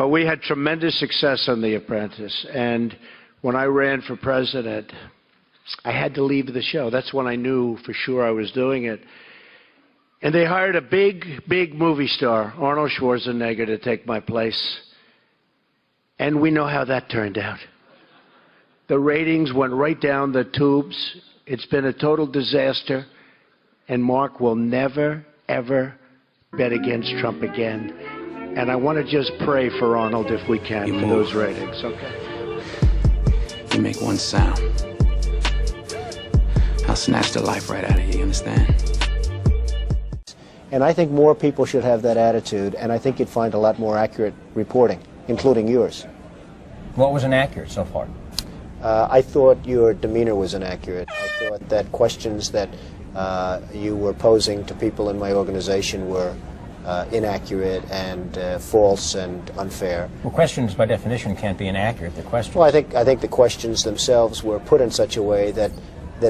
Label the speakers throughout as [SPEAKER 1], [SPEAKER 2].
[SPEAKER 1] But we had tremendous success on The Apprentice. And when I ran for president, I had to leave the show. That's when I knew for sure I was doing it. And they hired a big, big movie star, Arnold Schwarzenegger, to take my place. And we know how that turned out. The ratings went right down the tubes. It's been a total disaster. And Mark will never, ever bet against Trump again. And I want to just pray for Arnold if we can for those ratings, okay?
[SPEAKER 2] You make one sound, I'll snatch the life right out of you, you understand?
[SPEAKER 3] And I think more people should have that attitude, and I think you'd find a lot more accurate reporting, including yours.
[SPEAKER 4] What was inaccurate so far?
[SPEAKER 3] I thought your demeanor was inaccurate. I thought that questions that you were posing to people in my organization were inaccurate and false and unfair.
[SPEAKER 4] Well, questions by definition can't be inaccurate. They're questions.
[SPEAKER 3] Well, I think the questions themselves were put in such a way that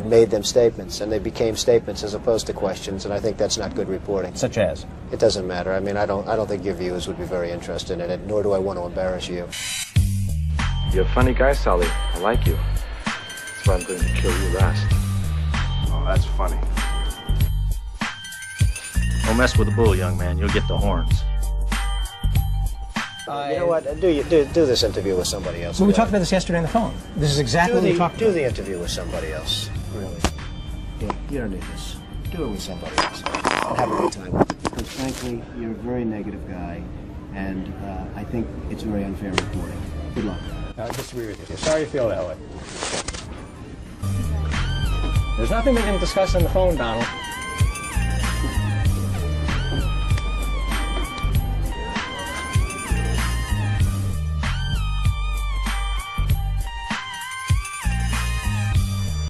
[SPEAKER 3] made them statements, and they became statements as opposed to questions, and I think that's not good reporting.
[SPEAKER 4] Such as?
[SPEAKER 3] It doesn't matter. I mean, I don't think your viewers would be very interested in it, nor do I want to embarrass you.
[SPEAKER 5] You're a funny guy, Sully. I like you. That's why I'm going to kill you last.
[SPEAKER 6] Oh, that's funny.
[SPEAKER 7] Don't mess with the bull, young man. You'll get the horns.
[SPEAKER 3] You know what? Do this interview with somebody else.
[SPEAKER 4] Well, we talked about this yesterday on the phone. This is exactly what we talked about.
[SPEAKER 3] Do the interview with somebody else. Really. Yeah, you don't need this. Do it with somebody else. I'll have a good time. Because frankly, you're a very negative guy, and I think it's very unfair reporting. Good luck.
[SPEAKER 4] I disagree with you. Sorry you feel that way. There's nothing we can discuss on the phone, Donald.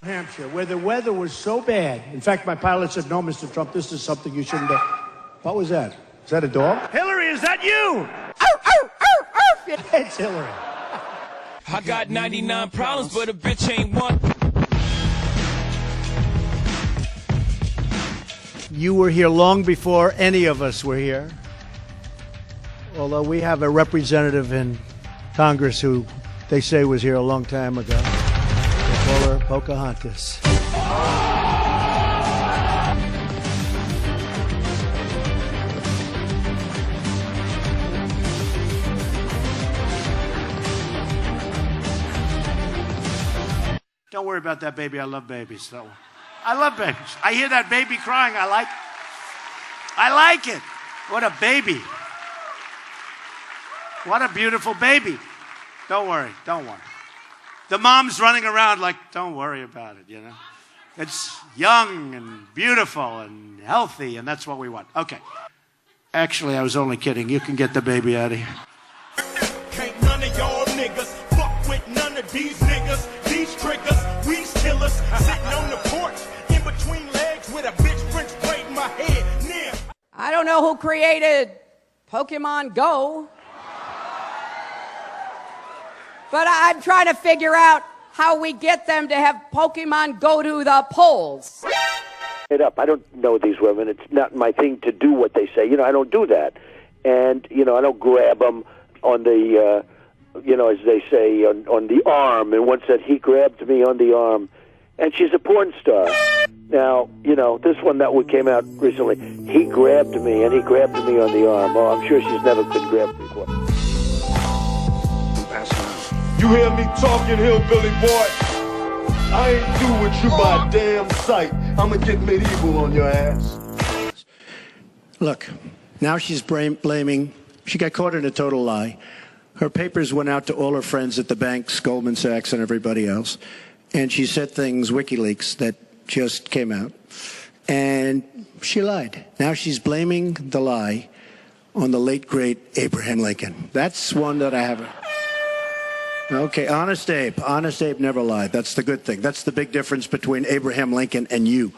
[SPEAKER 8] Hampshire, where the weather was so bad. In fact, my pilot said, "No, Mr. Trump, this is something you shouldn't do." What was that? Is that a dog? Hillary, is that you? It's Hillary.
[SPEAKER 9] I got 99 problems, but a bitch ain't one.
[SPEAKER 1] You were here long before any of us were here. Although we have a representative in Congress who they say was here a long time ago. They call her Pocahontas. Don't worry about that baby. I love babies. So I love babies. I hear that baby crying. I like it. What a baby. What a beautiful baby. Don't worry. Don't worry. The mom's running around like, don't worry about it, you know. It's young and beautiful and healthy, and that's what we want. Okay. Actually, I was only kidding. You can get the baby out of here.
[SPEAKER 9] Can't none of y'all niggas fuck with none of these niggas. These triggers, we's killers. Sitting on the porch in between legs with a bitch French braid in my head. Near.
[SPEAKER 10] I don't know who created Pokemon Go, but I'm trying to figure out how we get them to have Pokemon go to the polls.
[SPEAKER 11] It up. I don't know these women. It's not my thing to do what they say. You know, I don't do that. And, you know, I don't grab them on the, you know, as they say, on the arm. And once said he grabbed me on the arm. And she's a porn star. Now, you know, this one that one came out recently. He grabbed me, and he grabbed me on the arm. Oh, I'm sure she's never been grabbed before.
[SPEAKER 6] You hear me talking, hillbilly boy? I ain't through with you by a damn sight. I'ma get medieval on your ass.
[SPEAKER 1] Look, now she's blaming. She got caught in a total lie. Her papers went out to all her friends at the banks, Goldman Sachs and everybody else. And she said things, WikiLeaks, that just came out. And she lied. Now she's blaming the lie on the late, great Abraham Lincoln. That's one that I haven't. Okay, Honest Abe. Honest Abe never lied. That's the good thing. That's the big difference between Abraham Lincoln and you.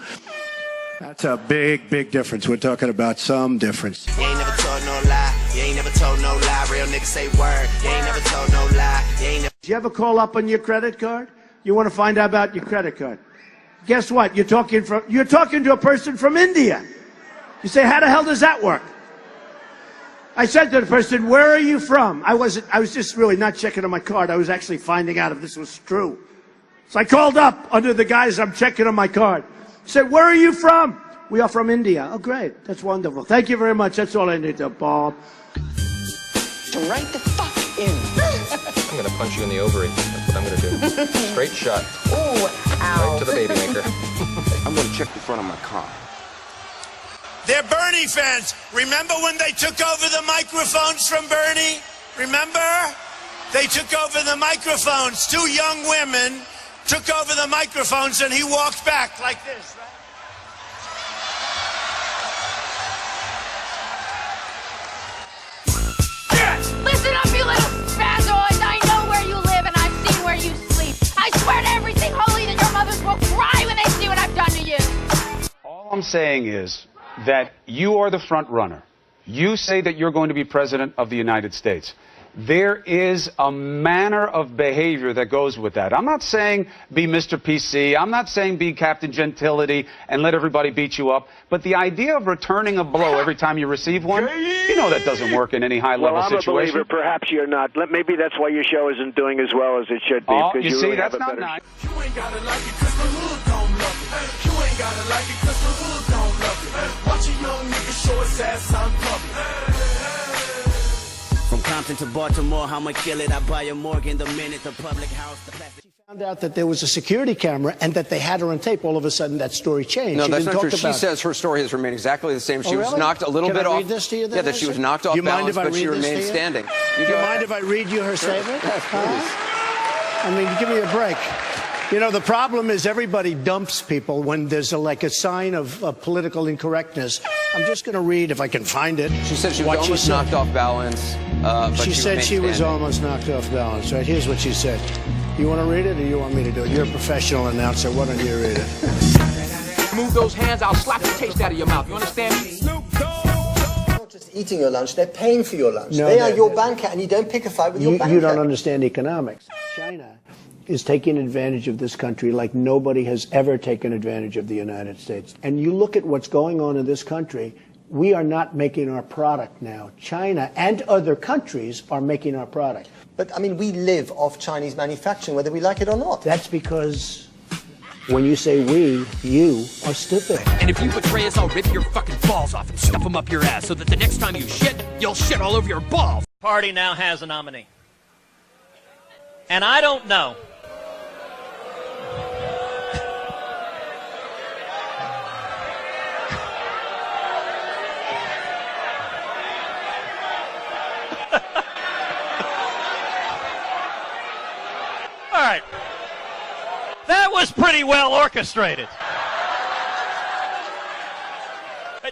[SPEAKER 1] That's a big, big difference. We're talking about some difference.
[SPEAKER 9] You ain't never told no lie. You ain't never told no lie. Real niggas say word. You ain't never told no lie. You ain't never.
[SPEAKER 8] Did you ever call up on your credit card? You want to find out about your credit card. Guess what? You're talking to a person from India. You say, how the hell does that work? I said to the person, where are you from? I was just really not checking on my card. I was actually finding out if this was true. So I called up under the guise I'm checking on my card. I said, where are you from? We are from India. Oh, great. That's wonderful. Thank you very much. That's all I need to, Bob.
[SPEAKER 12] Right the fuck in.
[SPEAKER 5] I'm gonna punch you in the ovary. That's what I'm gonna do. Straight shot.
[SPEAKER 12] Ooh, ow.
[SPEAKER 5] Right to the baby maker.
[SPEAKER 6] I'm gonna check the front of my car.
[SPEAKER 9] They're Bernie fans. Remember when they took over the microphones from Bernie? Remember? They took over the microphones. Two young women took over the microphones and he walked back like this, right?
[SPEAKER 13] Listen up, you little spazoids. I know where you live and I've seen where you sleep. I swear to everything holy that your mothers will cry when they see what I've done to you.
[SPEAKER 14] All I'm saying is that you are the front runner. You say that you're going to be president of the United States. There is a manner of behavior that goes with that. I'm not saying be Mr. PC. I'm not saying be Captain Gentility and let everybody beat you up. But the idea of returning a blow every time you receive one, you know that doesn't work in any high-level situation.
[SPEAKER 11] Well, I'm a believer. Perhaps you're not. Maybe that's why your show isn't doing as well as it should be.
[SPEAKER 14] Oh, you see,
[SPEAKER 11] really
[SPEAKER 14] that's not nice.
[SPEAKER 9] You ain't gotta like it 'cause the hood don't love it. You ain't gotta like it 'cause the hood don't love it. Watch a young nigga show his ass on public.
[SPEAKER 3] From Compton to Baltimore, I'ma kill it. I buy a Morgan the minute the public house. She
[SPEAKER 8] found out that there was a security camera and that they had her on tape. All of a sudden, that story changed.
[SPEAKER 15] No,
[SPEAKER 8] She
[SPEAKER 15] that's
[SPEAKER 8] didn't
[SPEAKER 15] not true.
[SPEAKER 8] talk
[SPEAKER 15] She
[SPEAKER 8] about
[SPEAKER 15] says her story has remained exactly the same. She
[SPEAKER 8] Oh,
[SPEAKER 15] was
[SPEAKER 8] really?
[SPEAKER 15] knocked a little
[SPEAKER 8] Can
[SPEAKER 15] bit
[SPEAKER 8] I
[SPEAKER 15] off.
[SPEAKER 8] read this to you then,
[SPEAKER 15] Yeah, that she was knocked off
[SPEAKER 8] Do you mind
[SPEAKER 15] balance,
[SPEAKER 8] if I
[SPEAKER 15] but she
[SPEAKER 8] read this to
[SPEAKER 15] remained
[SPEAKER 8] you?
[SPEAKER 15] standing.
[SPEAKER 8] Do you mind if I read you her statement?
[SPEAKER 15] Yes, please.
[SPEAKER 8] I mean, give me a break. You know, the problem is everybody dumps people when there's like a sign of political incorrectness. I'm just going to read, if I can find it.
[SPEAKER 15] She said she was almost knocked off balance. But
[SPEAKER 8] she said she was
[SPEAKER 15] standing.
[SPEAKER 8] almost knocked off balance. Right, here's what she said. You want to read it or you want me to do it? You're a professional announcer. Why don't you read it?
[SPEAKER 16] Move those hands, I'll slap the taste out of your mouth. You understand me?
[SPEAKER 17] Not just eating your lunch, they're paying for your lunch.
[SPEAKER 8] No,
[SPEAKER 17] they are your banker, and you don't pick a fight with your banker.
[SPEAKER 8] You don't understand economics. China is taking advantage of this country like nobody has ever taken advantage of the United States. And you look at what's going on in this country, we are not making our product now. China and other countries are making our product.
[SPEAKER 17] But, I mean, we live off Chinese manufacturing, whether we like it or not.
[SPEAKER 8] That's because when you say we, you are stupid.
[SPEAKER 16] And if you betray us, I'll rip your fucking balls off and stuff them up your ass so that the next time you shit, you'll shit all over your balls.
[SPEAKER 18] Party now has a nominee. And I don't know. All right. That was pretty well orchestrated.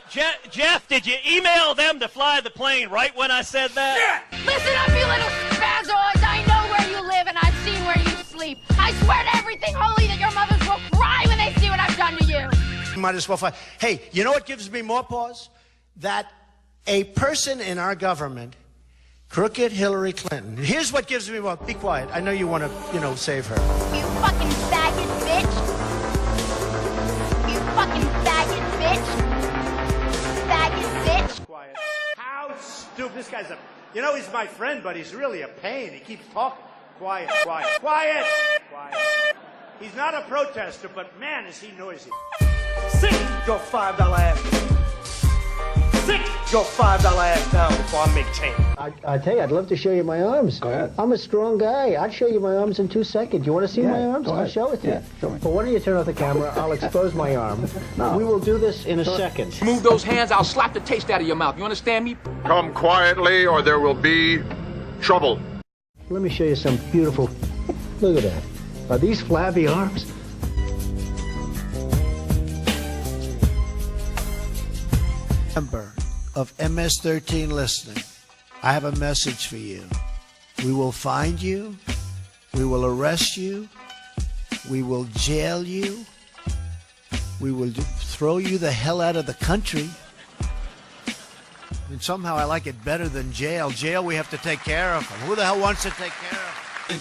[SPEAKER 18] Jeff, did you email them to fly the plane right when I said that?
[SPEAKER 13] Yeah. Listen up, you little spazoids. I know where you live and I've seen where you sleep. I swear to everything holy that your mothers will cry when they see what I've done to you.
[SPEAKER 8] Might as well fight. Hey, you know what gives me more pause? That a person in our government, crooked Hillary Clinton. Here's what gives me more. Be quiet. I know you want to, save her.
[SPEAKER 13] You fucking faggot bitch. You fucking faggot bitch. Faggot bitch.
[SPEAKER 8] Quiet. How stupid. This guy's he's my friend, but he's really a pain. He keeps talking. Quiet, quiet, quiet, quiet. He's not a protester, but man, is he noisy.
[SPEAKER 18] Sit your $5 ass. Sit your $5 ass down before I make change.
[SPEAKER 8] I tell you, I'd love to show you my arms.
[SPEAKER 15] Go ahead.
[SPEAKER 8] I'm a strong guy. I'd show you my arms in 2 seconds. You want to see my arms? I'll show it to you.
[SPEAKER 15] Show me.
[SPEAKER 8] But why don't you turn off the camera? I'll expose my arm. No. We will do this in a second.
[SPEAKER 16] Move those hands, I'll slap the taste out of your mouth. You understand me?
[SPEAKER 6] Come quietly or there will be trouble.
[SPEAKER 8] Let me show you some beautiful... Look at that. Are these flabby arms? Member of MS-13 listening, I have a message for you. We will find you. We will arrest you. We will jail you. We will throw you the hell out of the country. And somehow I like it better than jail. Jail, we have to take care of them. Who the hell wants to take care of them?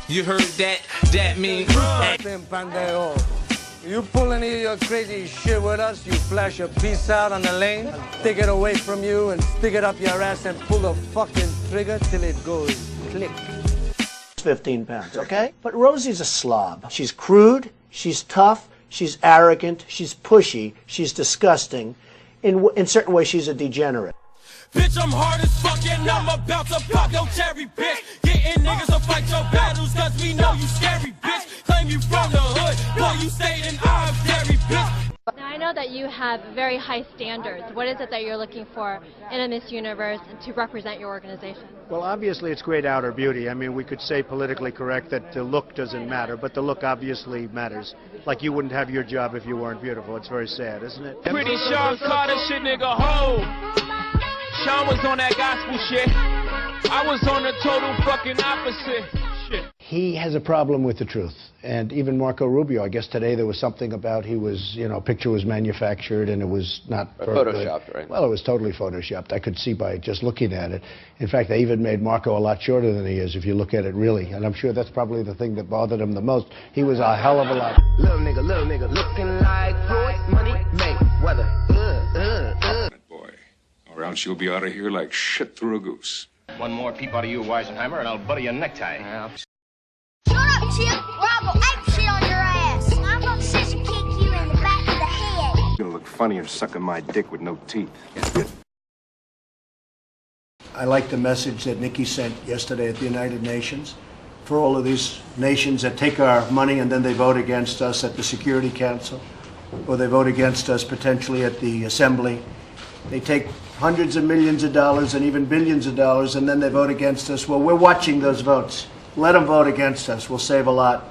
[SPEAKER 2] You heard that? That means...
[SPEAKER 18] You pull any of your crazy shit with us, you flash a piece out on the lane, I'll take it away from you and stick it up your ass and pull the fucking trigger till it goes click.
[SPEAKER 8] 15 pounds, okay? But Rosie's a slob. She's crude, she's tough, she's arrogant, she's pushy, she's disgusting. In certain ways, she's a degenerate.
[SPEAKER 9] Bitch, I'm hard as fuck and I'm about to pop your cherry, bitch. Getting niggas to fight your battles cause we know you scary, bitch. Claim you from the hood, boy, you stayed in our dairy, bitch.
[SPEAKER 19] Now, I know that you have very high standards. What is it that you're looking for in a Miss Universe to represent your organization?
[SPEAKER 1] Well, obviously, it's great outer beauty. I mean, we could say politically correct that the look doesn't matter, but the look obviously matters. Like you wouldn't have your job if you weren't beautiful. It's very sad, isn't it?
[SPEAKER 9] Pretty sure Carter shit, nigga, ho. Sean was on that gospel shit. I was on the total fucking opposite shit.
[SPEAKER 1] He has a problem with the truth. And even Marco Rubio, I guess today there was something about a picture was manufactured and it was not
[SPEAKER 15] photoshopped, right?
[SPEAKER 1] Well, it was totally photoshopped. I could see by just looking at it. In fact, they even made Marco a lot shorter than he is if you look at it really. And I'm sure that's probably the thing that bothered him the most. He was a hell of a lot.
[SPEAKER 12] Little nigga, looking like Floyd, money, make weather.
[SPEAKER 20] Boy, or else you'll be out of here like shit through a goose.
[SPEAKER 4] One more peep out of you, Weisenheimer, and I'll butter your necktie.
[SPEAKER 13] Shut up, Chip, or I'll go ape shit on your ass. I'm gonna sissy kick you in the back of the head.
[SPEAKER 20] You're gonna look funnier sucking my dick with no teeth.
[SPEAKER 8] I like the message that Nikki sent yesterday at the United Nations for all of these nations that take our money and then they vote against us at the Security Council, or they vote against us potentially at the Assembly. They take hundreds of millions of dollars and even billions of dollars and then they vote against us. Well, we're watching those votes. Let them vote against us. We'll save a lot.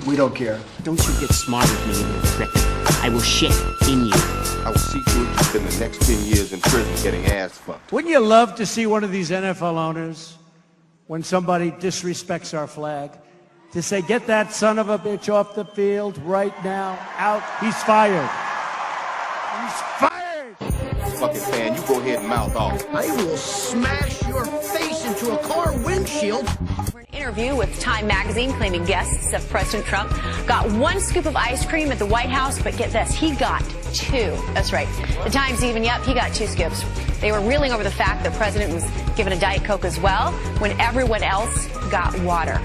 [SPEAKER 8] We don't care.
[SPEAKER 21] Don't you get smart with me, you little prick. I will shit in you.
[SPEAKER 6] I will see to it you spend the next 10 years in prison getting ass fucked.
[SPEAKER 22] Wouldn't you love to see one of these NFL owners, when somebody disrespects our flag, to say, get that son of a bitch off the field right now, out, he's fired. He's fired!
[SPEAKER 6] Fucking fan, you go ahead and mouth off.
[SPEAKER 21] I will smash your face into a car windshield.
[SPEAKER 23] For an interview with Time magazine claiming guests of President Trump got one scoop of ice cream at the White House, but get this, he got two. That's right. The Times even, yep, he got two scoops. They were reeling over the fact the president was given a Diet Coke as well when everyone else got water.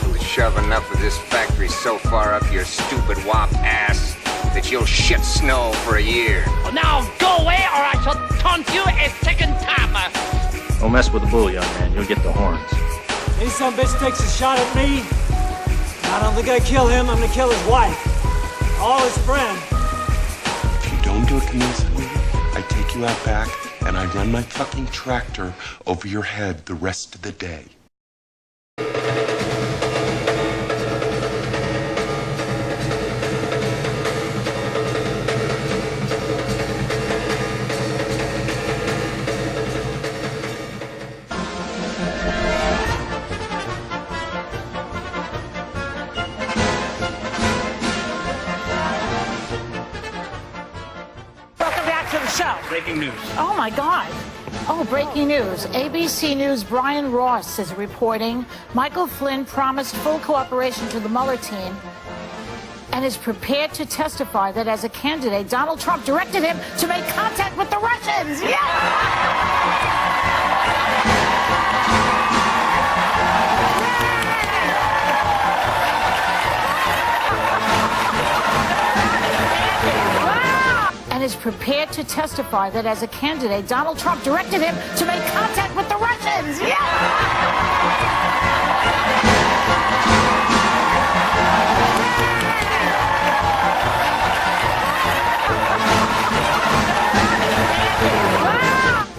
[SPEAKER 24] We'll shove enough of this factory so far up your stupid wop ass that you'll shit snow for a year.
[SPEAKER 16] Well, now go away or I shall taunt you a second time.
[SPEAKER 7] Don't mess with the bull, young man. You'll get the horns.
[SPEAKER 18] Any some bitch takes a shot at me, I don't think I kill him, I'm gonna kill his wife. All his friends.
[SPEAKER 25] If you don't do it convincingly, I take you out back and I run my fucking tractor over your head the rest of the day.
[SPEAKER 16] Breaking news.
[SPEAKER 26] Oh, my God. Oh, breaking news. ABC News' Brian Ross is reporting Michael Flynn promised full cooperation to the Mueller team and is prepared to testify that as a candidate, Donald Trump directed him to make contact with the Russians. And is prepared to testify that as a candidate, Donald Trump directed him to make contact with the Russians.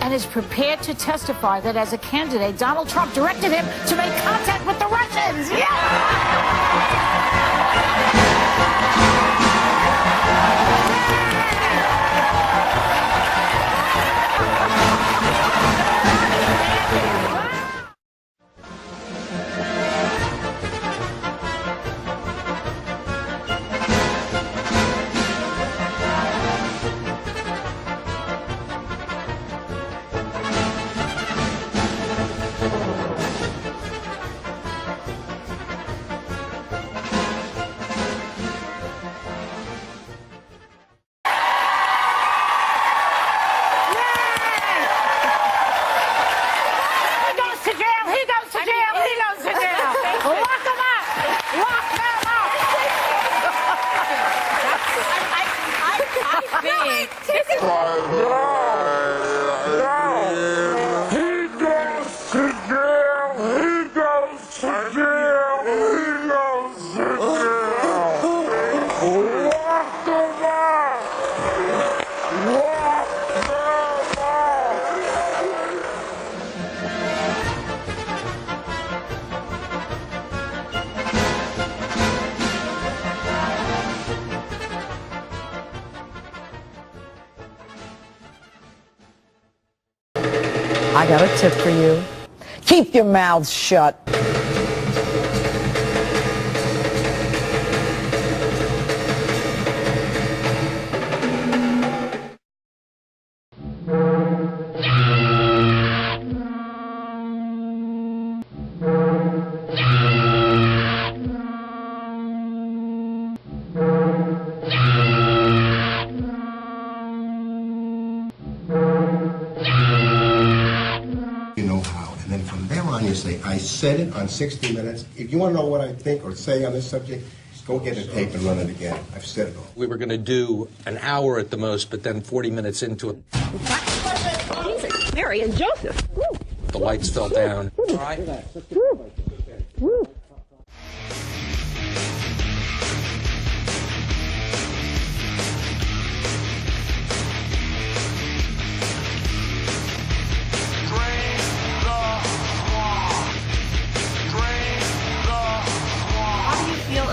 [SPEAKER 26] And is prepared to testify that as a candidate, Donald Trump directed him to make contact with the Russians.
[SPEAKER 3] I got a tip for you. Keep your mouths shut.
[SPEAKER 5] I said it on 60 Minutes. If you want to know what I think or say on this subject, just go get a tape and run it again. I've said it all.
[SPEAKER 10] We were going to do an hour at the most, but then 40 minutes into it,
[SPEAKER 3] Mary and Joseph.
[SPEAKER 10] the lights fell down.
[SPEAKER 3] All right.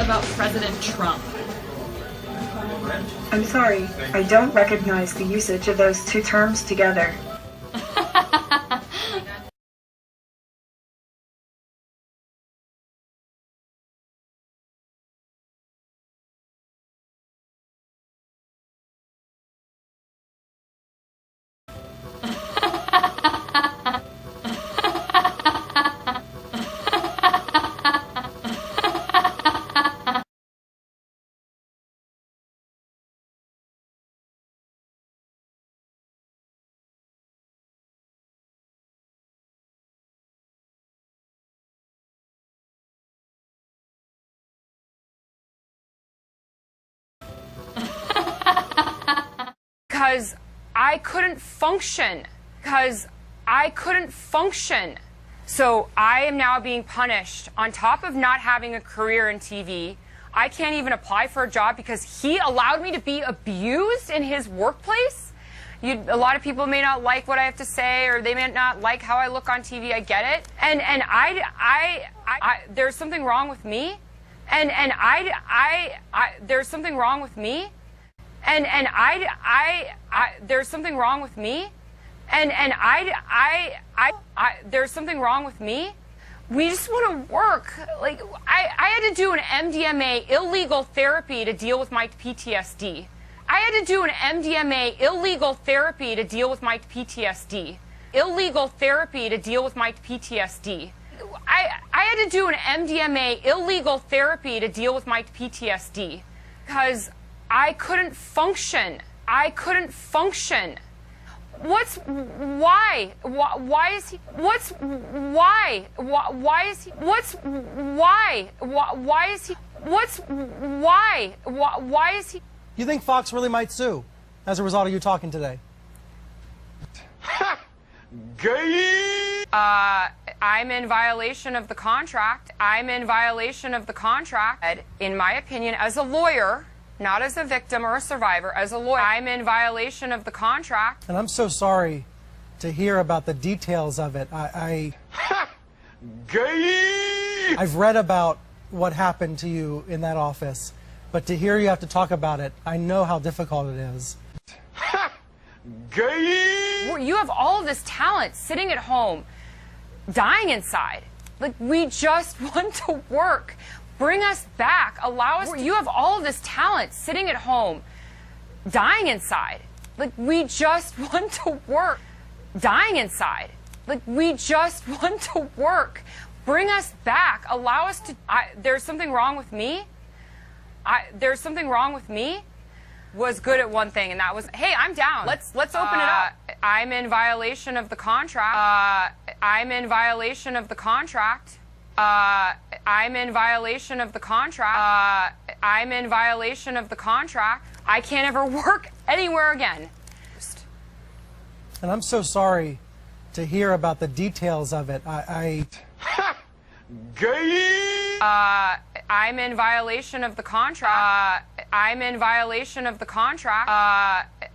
[SPEAKER 11] About President Trump.
[SPEAKER 14] I'm sorry, I don't recognize the usage of those two terms together.
[SPEAKER 17] Because I couldn't function. Because I couldn't function. So I am now being punished. On top of not having a career in TV, I can't even apply for a job because he allowed me to be abused in his workplace. A lot of people may not like what I have to say, or they may not like how I look on TV. I get it. And there's something wrong with me. And there's something wrong with me. And there's something wrong with me. And there's something wrong with me. We just want to work. Like, I had to do an MDMA illegal therapy to deal with my PTSD. I had to do an MDMA illegal therapy to deal with my PTSD. Illegal therapy to deal with my PTSD. I had to do an MDMA illegal therapy to deal with my PTSD. Because I couldn't function. I couldn't function. Why is he
[SPEAKER 27] You think Fox really might sue as a result of you talking today?
[SPEAKER 17] Gay. I'm in violation of the contract. I'm in violation of the contract. In my opinion, as a lawyer, not as a victim or a survivor, as a lawyer, I'm in violation of the contract.
[SPEAKER 27] And I'm so sorry to hear about the details of it.
[SPEAKER 6] Gay.
[SPEAKER 27] I've read about what happened to you in that office, but to hear you have to talk about it, I know how difficult it is.
[SPEAKER 6] Gay.
[SPEAKER 17] You have all of this talent sitting at home, dying inside. Like, we just want to work. Bring us back. Allow us. You have all of this talent sitting at home, dying inside. Like, we just want to work. Dying inside. Like, we just want to work. Bring us back. Allow us to. There's something wrong with me. There's something wrong with me. Was good at one thing, and that was, hey, I'm down. Let's open it up. I'm in violation of the contract. I'm in violation of the contract. I'm in violation of the contract. I'm in violation of the contract. I can't ever work anywhere again.
[SPEAKER 27] And I'm so sorry to hear about the details of it.
[SPEAKER 17] I'm in violation of the contract. I'm in violation of the contract.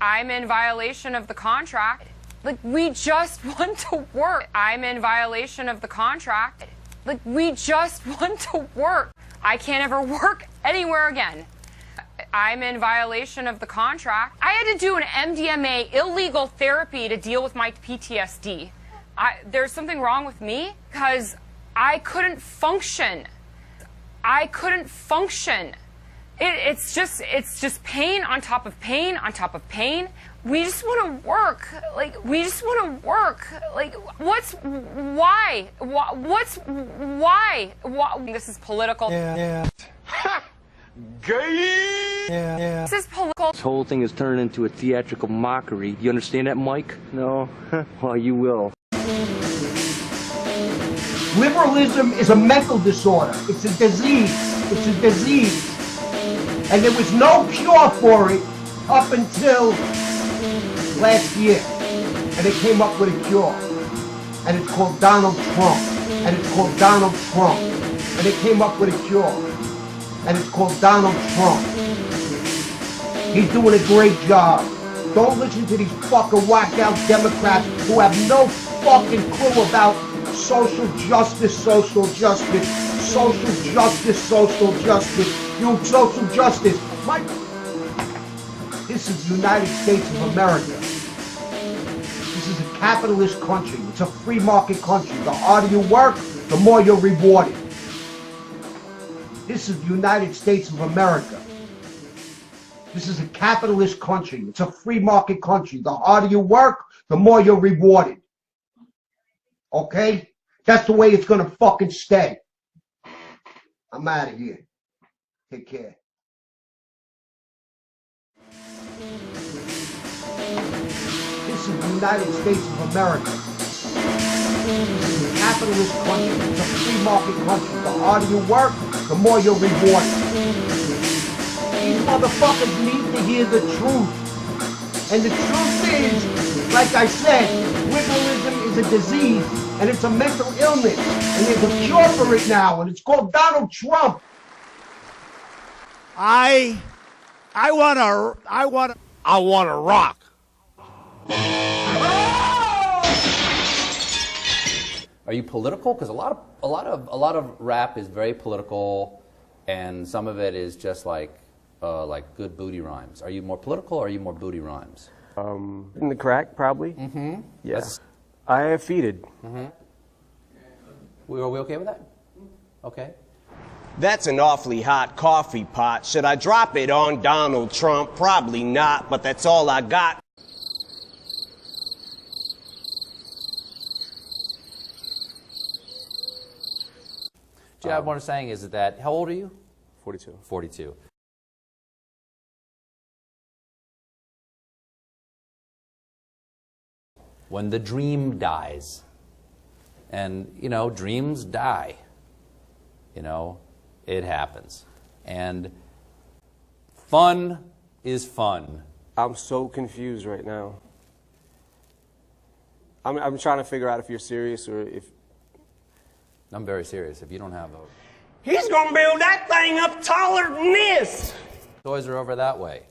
[SPEAKER 17] I'm in violation of the contract. Like, we just want to work. I'm in violation of the contract. Like, we just want to work. I can't ever work anywhere again. I'm in violation of the contract. I had to do an MDMA illegal therapy to deal with my PTSD. There's something wrong with me because I couldn't function. I couldn't function. It's just pain on top of pain on top of pain. We just want to work. Like, we just want to work. Like, why? This is political.
[SPEAKER 27] Yeah. Yeah.
[SPEAKER 17] This is political.
[SPEAKER 1] This whole thing has turned into a theatrical mockery. You understand that, Mike? No? Well, you will.
[SPEAKER 2] Liberalism is a mental disorder. It's a disease. It's a disease. And there was no cure for it up until last year. And they came up with a cure. And it's called Donald Trump. And it's called Donald Trump. And they came up with a cure. And it's called Donald Trump. He's doing a great job. Don't listen to these fucking whacked out Democrats who have no fucking clue about social justice, social justice, social justice, social justice. You social justice. Mike, this is the United States of America. This is a capitalist country. It's a free market country. The harder you work, the more you're rewarded. This is the United States of America. This is a capitalist country. It's a free market country. The harder you work, the more you're rewarded. Okay? That's the way it's gonna fucking stay. I'm out of here. Take care. This is the United States of America. This is a capitalist country. It's a free market country. The harder you work, the more you're rewarded. These motherfuckers need to hear the truth. And the truth is, like I said, liberalism is a disease, and it's a mental illness, and there's a cure for it now, and it's called Donald Trump.
[SPEAKER 22] I want to rock.
[SPEAKER 4] Are you political? Because a lot of rap is very political, and some of it is just like good booty rhymes. Are you more political or are you more booty rhymes?
[SPEAKER 9] In the crack, probably.
[SPEAKER 4] Mm-hmm.
[SPEAKER 9] Yes. I have feeded.
[SPEAKER 4] Mm-hmm. Are we okay with that? Okay.
[SPEAKER 12] That's an awfully hot coffee pot. Should I drop it on Donald Trump? Probably not, but that's all I got.
[SPEAKER 4] Jab, what I'm saying is that, how old are you?
[SPEAKER 9] 42.
[SPEAKER 4] 42. When the dream dies, and, you know, dreams die, you know, it happens. And fun is fun.
[SPEAKER 9] I'm so confused right now. I'm trying to figure out if you're serious or if...
[SPEAKER 4] I'm very serious. If you don't have a...
[SPEAKER 12] He's gonna build that thing up taller than this!
[SPEAKER 4] Toys are over that way.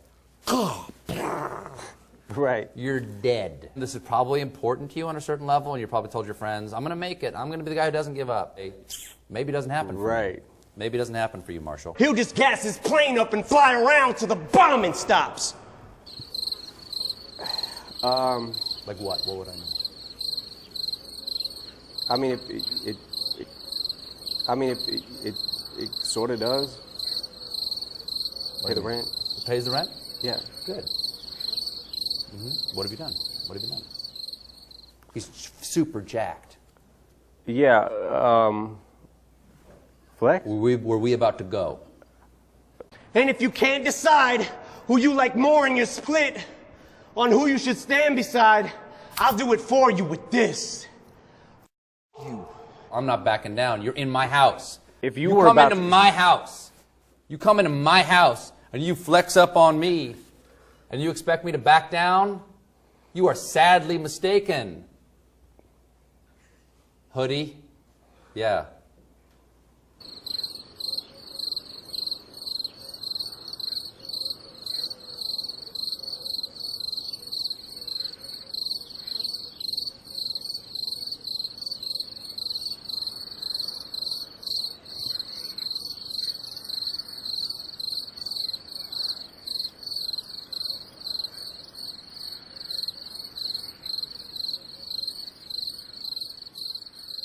[SPEAKER 9] Right.
[SPEAKER 4] You're dead. This is probably important to you on a certain level, and you probably told your friends, I'm going to make it. I'm going to be the guy who doesn't give up. Maybe it doesn't happen for you. Maybe it doesn't happen for you, Marshall.
[SPEAKER 12] He'll just gas his plane up and fly around till the bombing stops.
[SPEAKER 4] Like what? What would I mean?
[SPEAKER 9] I mean, it sort of does. Pay the rent.
[SPEAKER 4] It pays the rent?
[SPEAKER 9] Yeah.
[SPEAKER 4] Good. Mm-hmm. What have you done? What have you done? He's super jacked.
[SPEAKER 9] Yeah. Flex?
[SPEAKER 4] Were we about to go?
[SPEAKER 12] And if you can't decide who you like more in your split on who you should stand beside, I'll do it for you with this.
[SPEAKER 4] You. I'm not backing down. You're in my house.
[SPEAKER 9] If you
[SPEAKER 4] come into my house, you come into my house and you flex up on me, and you expect me to back down? You are sadly mistaken. Hoodie? Yeah.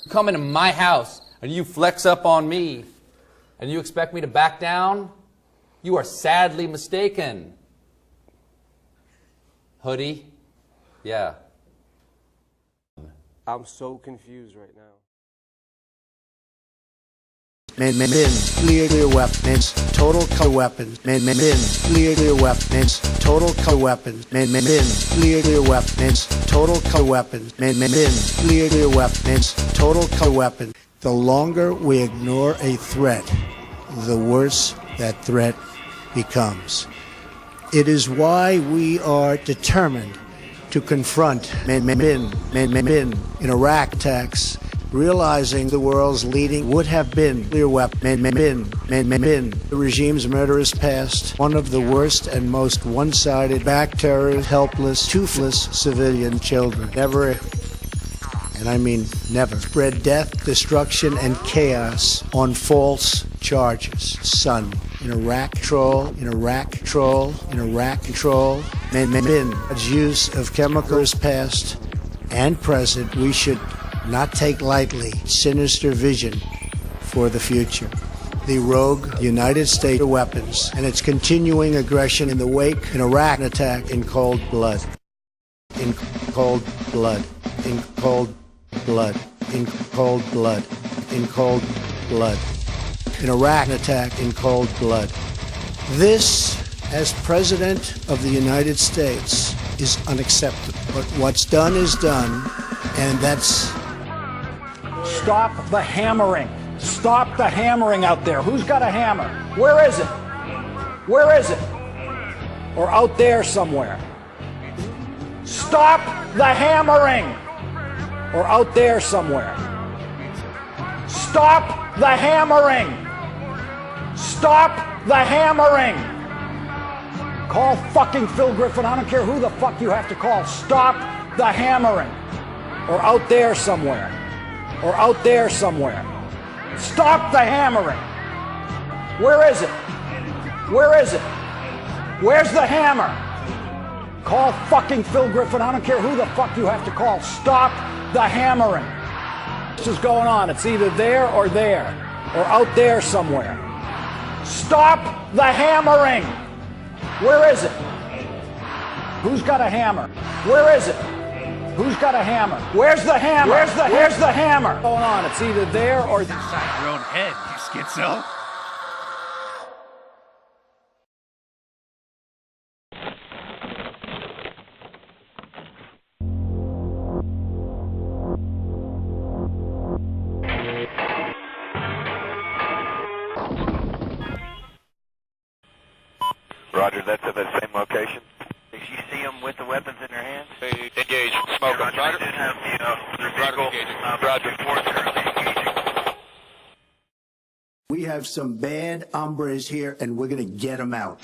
[SPEAKER 4] You come into my house and you flex up on me and you expect me to back down? You are sadly mistaken. Hoodie? Yeah.
[SPEAKER 9] I'm so confused right now.
[SPEAKER 8] Men, clear weapons, total co-weapons. Men, clear weapons, total co-weapons. Men, clear weapons, total co-weapons. Men, clear weapons, total co-weapons. The longer we ignore a threat, the worse that threat becomes. It is why we are determined to confront men in Iraq attacks, realizing the world's leading would have been clear weapon the regime's murderous past, one of the worst and most one-sided, back terrorist, helpless, toothless civilian children. Never, and I mean never, spread death, destruction, and chaos on false charges. Son, in Iraq control, use of chemicals past and present, we should not take lightly sinister vision for the future. The rogue United States weapons and its continuing aggression in the wake in Iraq attack in cold blood. In cold blood. In cold blood. In cold blood. In cold blood. In Iraq attack in cold blood. This, as President of the United States, is unacceptable. But what's done is done, and that's...
[SPEAKER 22] Stop the hammering. Stop the hammering out there. Who's got a hammer? Where is it? Where is it? Or out there somewhere. Stop the hammering. Or out there somewhere. Stop the hammering. Stop the hammering. Call fucking Phil Griffin. I don't care who the fuck you have to call. Stop the hammering. Or out there somewhere. Or out there somewhere. Stop the hammering. Where is it? Where is it? Where's the hammer? Call fucking Phil Griffin. I don't care who the fuck you have to call. Stop the hammering. This is going on. It's either there or out there somewhere. Stop the hammering. Where is it? Who's got a hammer? Where is it? Who's got a hammer? Where's the hammer? Where's the hammer? What's going on? It's either there or
[SPEAKER 13] inside your own head, you schizo.
[SPEAKER 15] Roger, that's at the same location. Did you see them with the weapons in their hands? Engage. Smoke them. Roger. Did have the vehicle. Roger.
[SPEAKER 8] We have some bad hombres here, and we're going to get them out.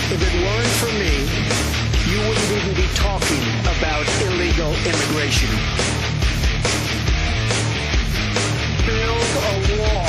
[SPEAKER 8] If it weren't for me, you wouldn't even be talking about illegal immigration. Build a wall.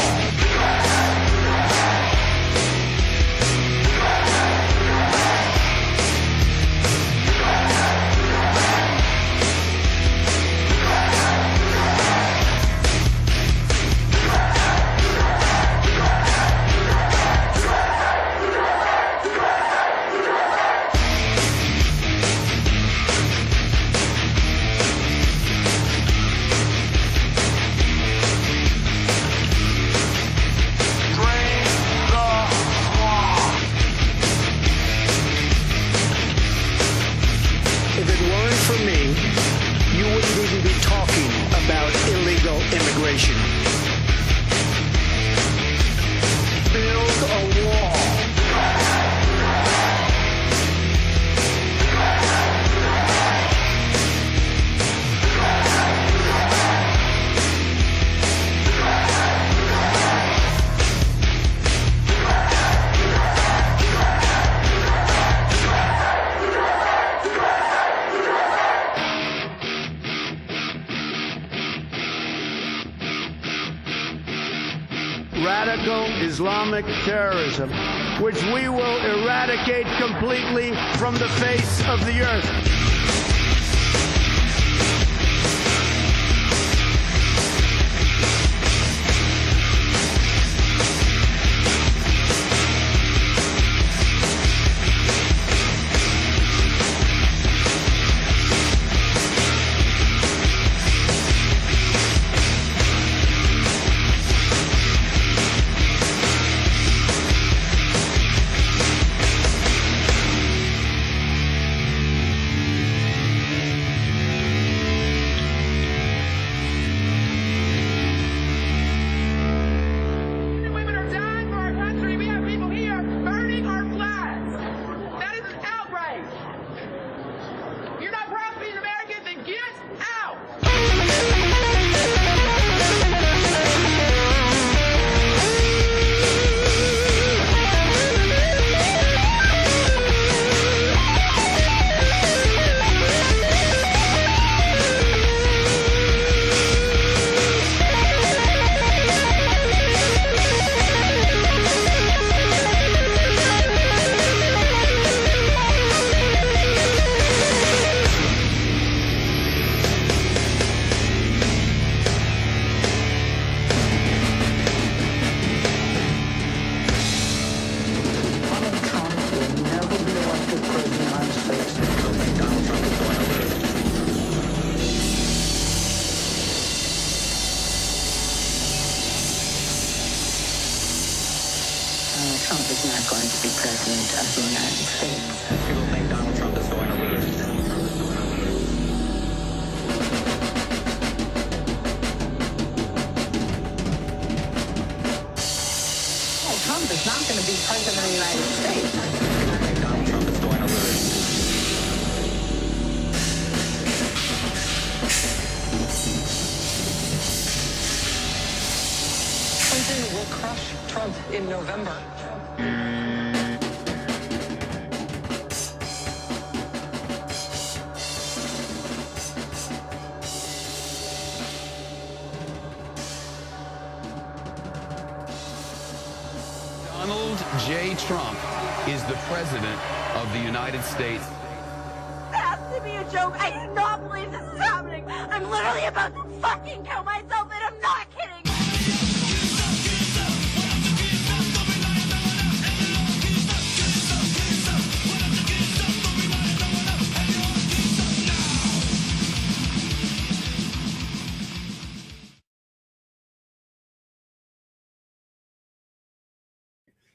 [SPEAKER 22] radical Islamic terrorism, which we will eradicate completely from the face of the earth.
[SPEAKER 3] Trump is not going to be president of the United States. People think Donald Trump is going to lose. Trump is not going to be president of the United States. I think Donald Trump is going to lose. Clinton will crush Trump in November.
[SPEAKER 7] Donald J. Trump is the President of the United States.
[SPEAKER 18] It has to be a joke. I do not believe this is happening. I'm literally about to fucking kill myself, and I'm not kidding.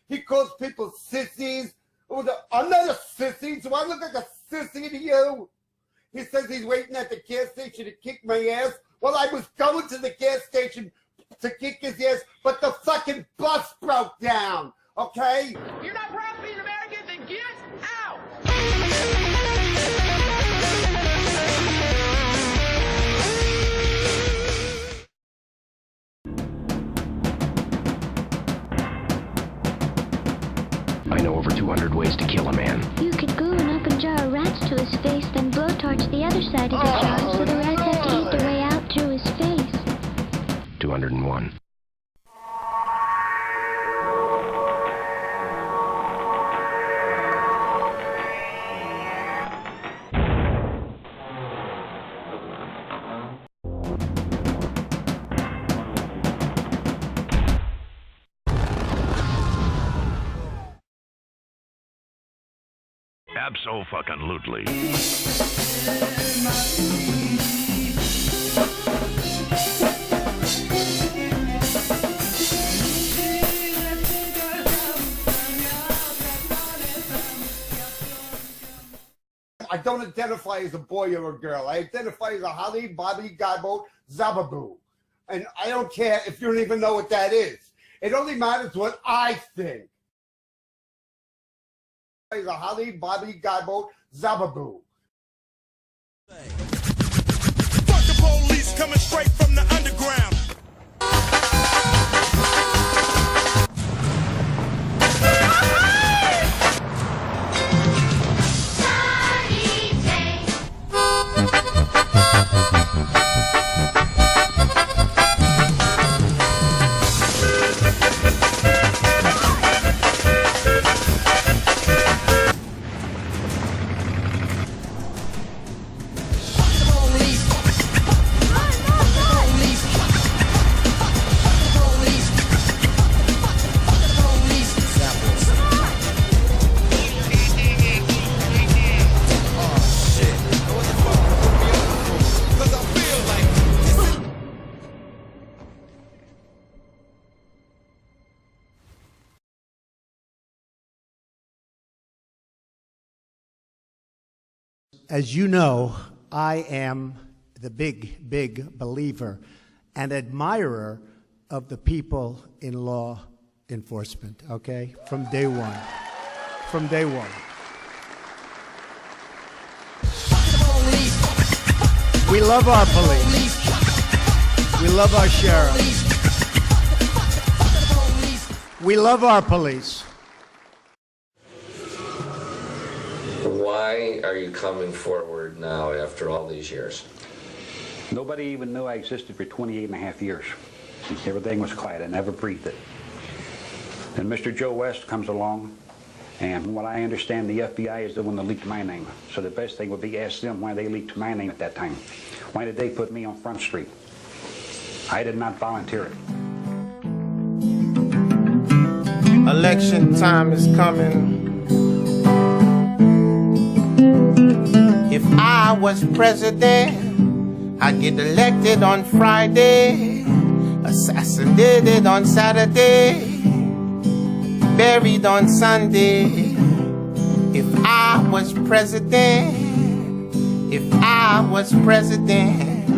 [SPEAKER 2] He calls people sissies. I'm not a sissy. Do I look like a sissy to you? He says he's waiting at the gas station to kick my ass. Well, I was going to the gas station to kick his ass, but the fucking bus broke down, okay?
[SPEAKER 18] You're not proud of being American, then get out!
[SPEAKER 19] I know over 200 ways to kill a man.
[SPEAKER 20] You could glue an open jar of rats to his face, then blowtorch the other side of the jar so the rats have to eat their way out through his face.
[SPEAKER 19] 201.
[SPEAKER 21] Abso-fucking-lutely.
[SPEAKER 2] I don't identify as a boy or a girl. I identify as a Holly, Bobby, Godboat, Zababoo. And I don't care if you don't even know what that is. It only matters what I think. As a Holly, Bobby, Godboat, Zababoo.
[SPEAKER 6] Fuck the police coming straight from the underground.
[SPEAKER 8] As you know, I am the big believer and admirer of the people in law enforcement, okay? From day one. From day one. We love our police. We love our sheriff. We love our police.
[SPEAKER 5] Why are you coming forward now after all these years?
[SPEAKER 16] Nobody even knew I existed for 28 and a half years. Everything was quiet. I never breathed it. Then Mr. Joe West comes along, and from what I understand, the FBI is the one that leaked my name. So the best thing would be ask them why they leaked my name at that time. Why did they put me on Front Street? I did not volunteer it.
[SPEAKER 21] Election time is coming. If I was president, I'd get elected on Friday, assassinated on Saturday, buried on Sunday. If I was president, if I was president,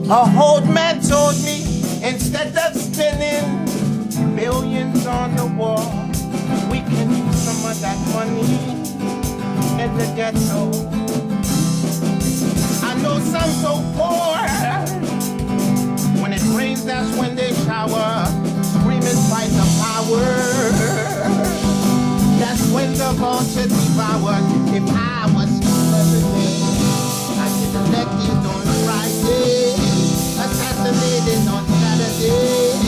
[SPEAKER 21] a old man told me, instead of spending millions on the wall, we can use some of that money in the ghetto. I know some so poor, when it rains that's when they shower, screaming fight the power. That's when the vulture devoured. If I was president, I'd get elected on Friday, assassinated on Saturday,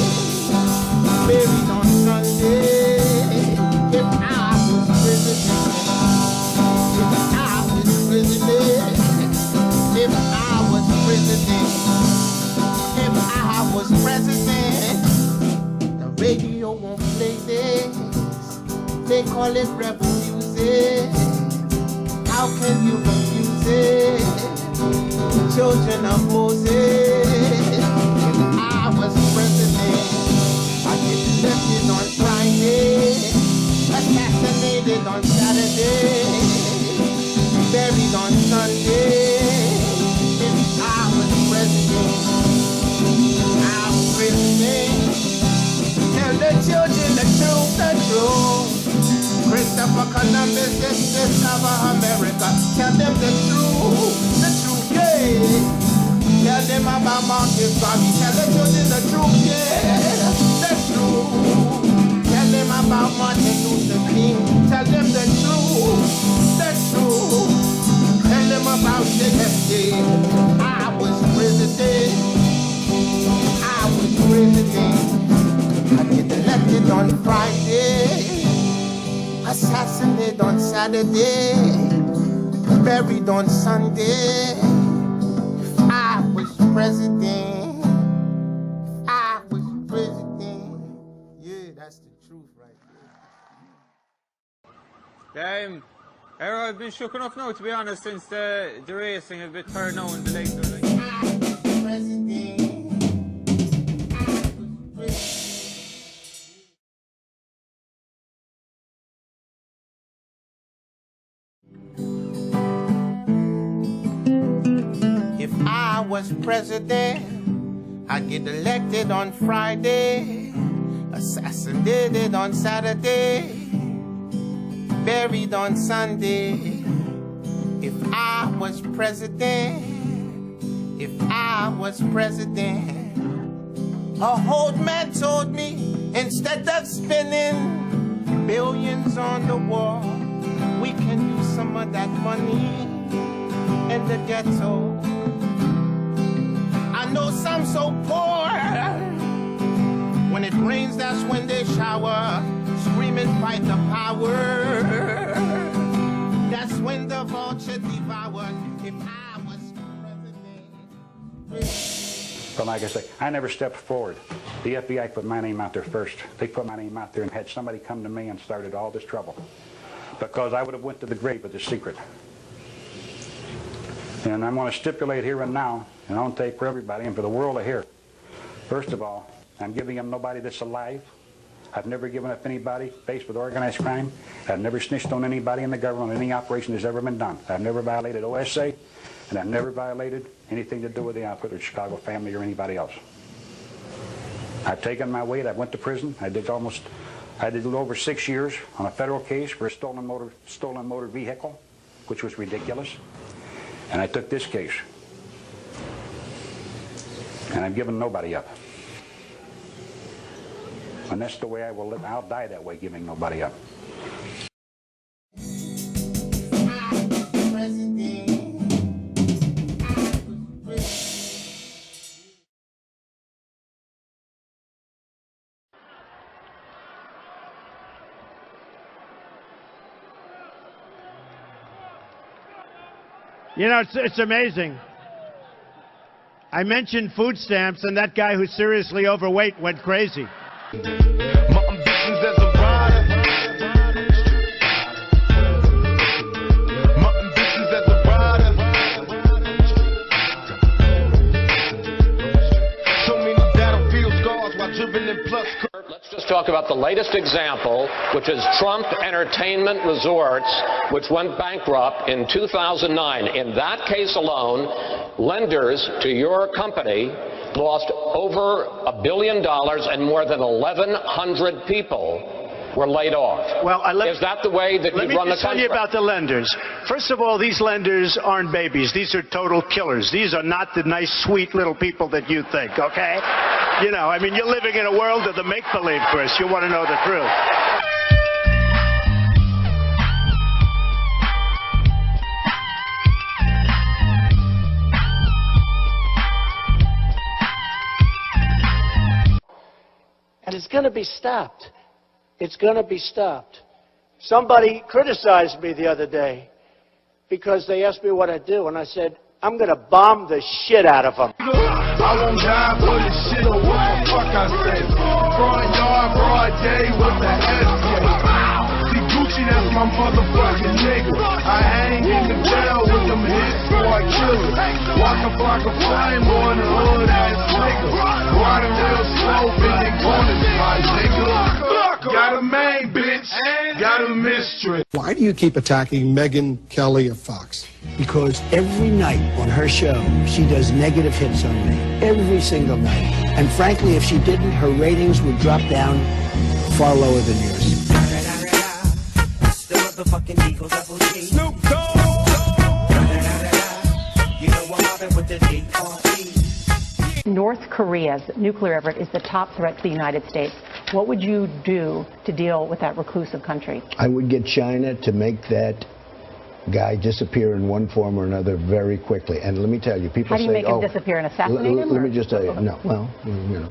[SPEAKER 21] buried on Sunday. If I was president, if I was president, if I was president, if I was president, the radio won't play this. They call it rebel music. How can you refuse it? Children of Moses. If I was president, I'd get elected on Friday, assassinated on Saturday, buried on Sunday. If I was president, I was president. Tell the children the truth. Christopher Columbus discover America. Tell them the truth, yeah. Tell them about Marcus Garvey. Tell the children the truth, yeah, the truth. Tell them about Martin Luther King. Tell them the truth, the truth. Tell them about JFK. I was president. I was president. I get elected on Friday, assassinated on Saturday, buried on Sunday. If I was president, if I was president, yeah, that's the truth right
[SPEAKER 23] there. I've been shook enough now, to be honest, since the racing has been turned now in the late.
[SPEAKER 21] President. If I was president, I'd get elected on Friday, assassinated on Saturday, buried on Sunday. If I was president, if I was president, a old man told me, instead of spending billions on the war, we can use some of that money in the ghetto. I know some so poor, when it rains that's when they shower, screaming fight the power. That's when the vulture devoured. If I was president.
[SPEAKER 16] But like I say, I never stepped forward. The FBI put my name out there first. They put my name out there and had somebody come to me and started all this trouble. Because I would have went to the grave with this secret. And I'm going to stipulate here and now, and I don't take for everybody and for the world to hear. First of all, I'm giving them nobody that's alive. I've never given up anybody faced with organized crime. I've never snitched on anybody in the government on any operation that's ever been done. I've never violated OSA, and I've never violated anything to do with the outfit or Chicago family or anybody else. I've taken my weight. I went to prison. I did a little over 6 years on a federal case for a stolen motor vehicle, which was ridiculous. And I took this case. And I've given nobody up. And that's the way I will live. I'll die that way, giving nobody up.
[SPEAKER 22] You know, it's amazing. I mentioned food stamps, and that guy who's seriously overweight went crazy.
[SPEAKER 6] My ambitions as a rider. My ambitions as a rider. So many battlefield scars while driven in plus.
[SPEAKER 10] Let's just talk about the latest example, which is Trump Entertainment Resorts, which went bankrupt in 2009. In that case alone, lenders to your company lost over $1 billion and more than 1,100 people were laid off.
[SPEAKER 22] Well,
[SPEAKER 10] is that the way that you run the country?
[SPEAKER 22] Let me tell you about the lenders. First of all, these lenders aren't babies. These are total killers. These are not the nice, sweet little people that you think, okay? You know, I mean, you're living in a world of the make-believe, Chris. You want to know the truth. And it's going to be stopped. It's going to be stopped. Somebody criticized me the other day because they asked me what I do, and I said, I'm going to bomb the shit out of them.
[SPEAKER 6] I won't die for this shit or what the fuck I say. Front yard, broad day with the SK. See Gucci, that's my motherfucking nigga. I hang in the jail with them hits boy killers. Walk a block of flame on the hood ass nigga. Riding real slow, bending corners, my nigga. Got a main bitch, got a mistress.
[SPEAKER 11] Why do you keep attacking Megyn Kelly of Fox?
[SPEAKER 22] Because every night on her show, she does negative hits on me. Every single night. And frankly, if she didn't, her ratings would drop down far lower than yours.
[SPEAKER 14] The motherfucking Eagles Double G. Snoop Dogg. You know I'm mobbing with the D.R.E.
[SPEAKER 24] North Korea's nuclear effort is the top threat to the United States. What would you do to deal with that reclusive country?
[SPEAKER 25] I would get China to make that guy disappear in one form or another very quickly. And let me tell you, people say,
[SPEAKER 24] how do you make him disappear and assassinate him?
[SPEAKER 25] Let me just tell you, no, well, you know.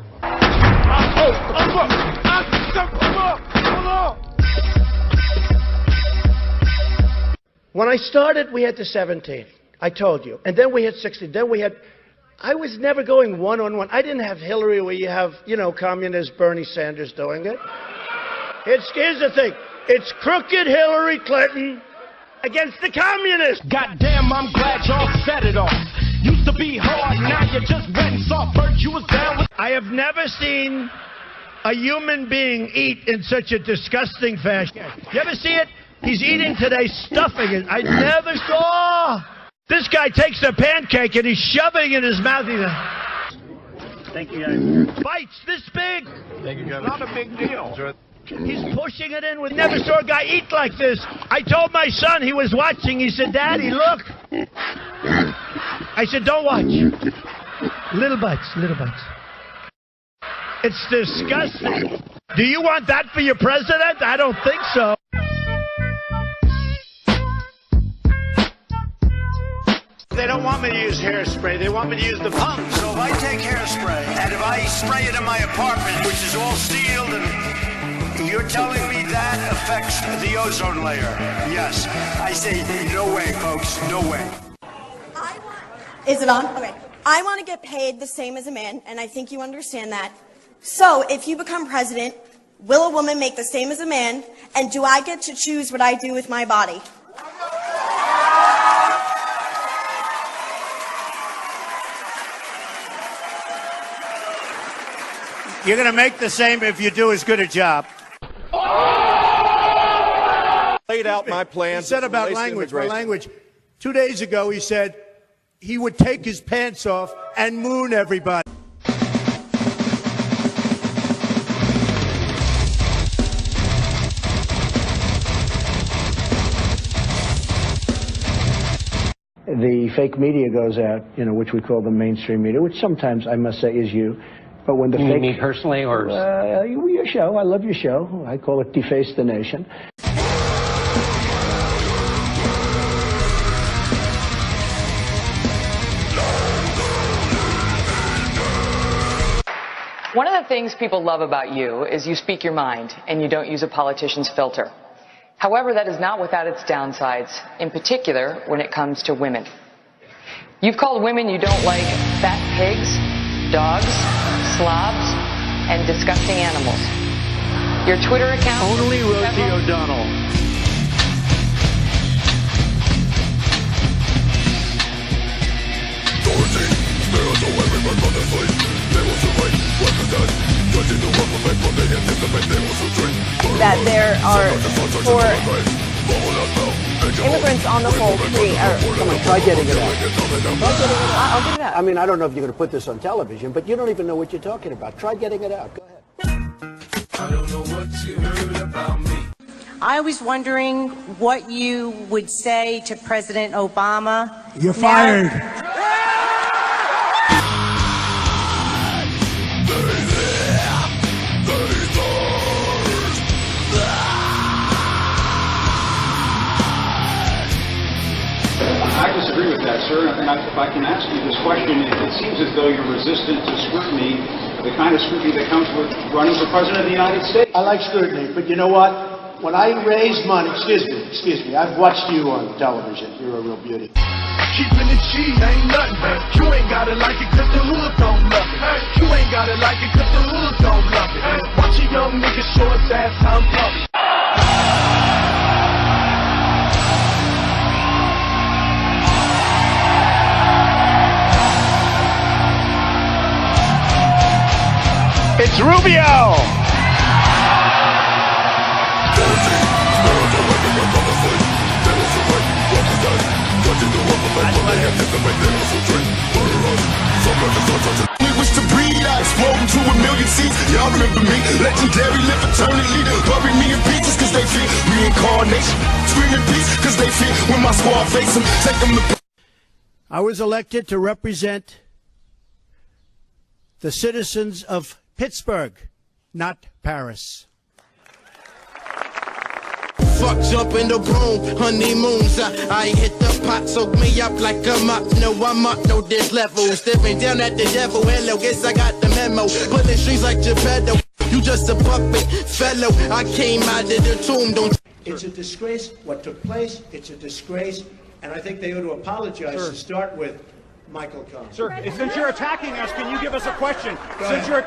[SPEAKER 22] When I started, we had the 17. I told you. And then we had 16. Then we had... I was never going one-on-one. I didn't have Hillary where you have, you know, communist Bernie Sanders doing it. Here's the thing. It's crooked Hillary Clinton against the communists.
[SPEAKER 6] Goddamn, I'm glad y'all set it off. Used to be hard, now you just went and soft. First you was down with...
[SPEAKER 22] I have never seen a human being eat in such a disgusting fashion. You ever see it? He's eating today, stuffing it. I never saw... This guy takes a pancake and he's shoving it in his mouth. Thank you, guys. Bites this big.
[SPEAKER 6] Thank you, guys.
[SPEAKER 22] Not a big deal. He's pushing it in with... Never saw a guy eat like this. I told my son, he was watching. He said, Daddy, look. I said, don't watch. Little bites, little bites. It's disgusting. Do you want that for your president? I don't think so. They don't want me to use hairspray. They want me to use the pump.
[SPEAKER 14] So if I take hairspray and if I spray it in my apartment, which is all sealed, and you're telling me that affects the ozone layer? Yes. I say no way, folks. No way.
[SPEAKER 18] Is it on? Okay. I want to get paid the same as a man, and I think you understand that. So if you become president, will a woman make the same as a man, and do I get to choose what I do with my body?
[SPEAKER 22] You're going to make the same if you do as good a job.
[SPEAKER 1] Laid out my plans.
[SPEAKER 22] He said about language, my language. 2 days ago, he said he would take his pants off and moon everybody.
[SPEAKER 25] The fake media goes out, which we call the mainstream media, which sometimes I must say is you. But when the
[SPEAKER 4] You mean personally, or
[SPEAKER 25] your show, I love your show. I call it Deface the Nation.
[SPEAKER 9] One of the things people love about you is you speak your mind and you don't use a politician's filter. However, that is not without its downsides, in particular when it comes to women. You've called women you don't like fat pigs, dogs, slobs, and disgusting animals. Your Twitter account...
[SPEAKER 22] Only Rosie O'Donnell.
[SPEAKER 12] That there are for immigrants on the whole
[SPEAKER 8] Come on, try getting it out.
[SPEAKER 12] I'll get it out.
[SPEAKER 8] I mean, I don't know if you're going to put this on television, but you don't even know what you're talking about. Try getting it out. Go ahead.
[SPEAKER 6] I don't know what you heard about me.
[SPEAKER 12] I was wondering what you would say to President Obama.
[SPEAKER 22] You're fired.
[SPEAKER 16] I disagree with that, sir. And if I can ask you this question, it seems as though you're resistant to scrutiny, the kind of scrutiny that comes with running for president of the United States.
[SPEAKER 8] I like scrutiny, but you know what? When I raise money, excuse me, I've watched you on television. You're a real beauty.
[SPEAKER 6] Keeping it cheap ain't nothing. You ain't gotta like it cause the hood don't love it. You ain't gotta like it cause the hood don't love it. Watch a young nigga show his ass how I'm pumping.
[SPEAKER 22] It's Rubio!
[SPEAKER 6] We wish to breed, I explode to 1 million seeds. Y'all remember me, legendary, live eternally. Bury me in pieces cause they fear reincarnation. Screaming peace cause they fear when my squad face them. Take them to...
[SPEAKER 22] I was elected to represent the citizens of Pittsburgh, not Paris.
[SPEAKER 21] Fuck jump in the room, honeymoons. I hit the pot, soak me up like a mop. No, I'm up, no, there's levels. Staring down at the devil, hello, guess I got the memo. Pulling strings like Geppetto, you just a puppet, fellow. I came out of the tomb, don't.
[SPEAKER 22] It's a disgrace what took place. It's a disgrace, and I think they ought to apologize to start with Michael Cohen.
[SPEAKER 17] Sir, since you're attacking us, can you give us a question? Mr.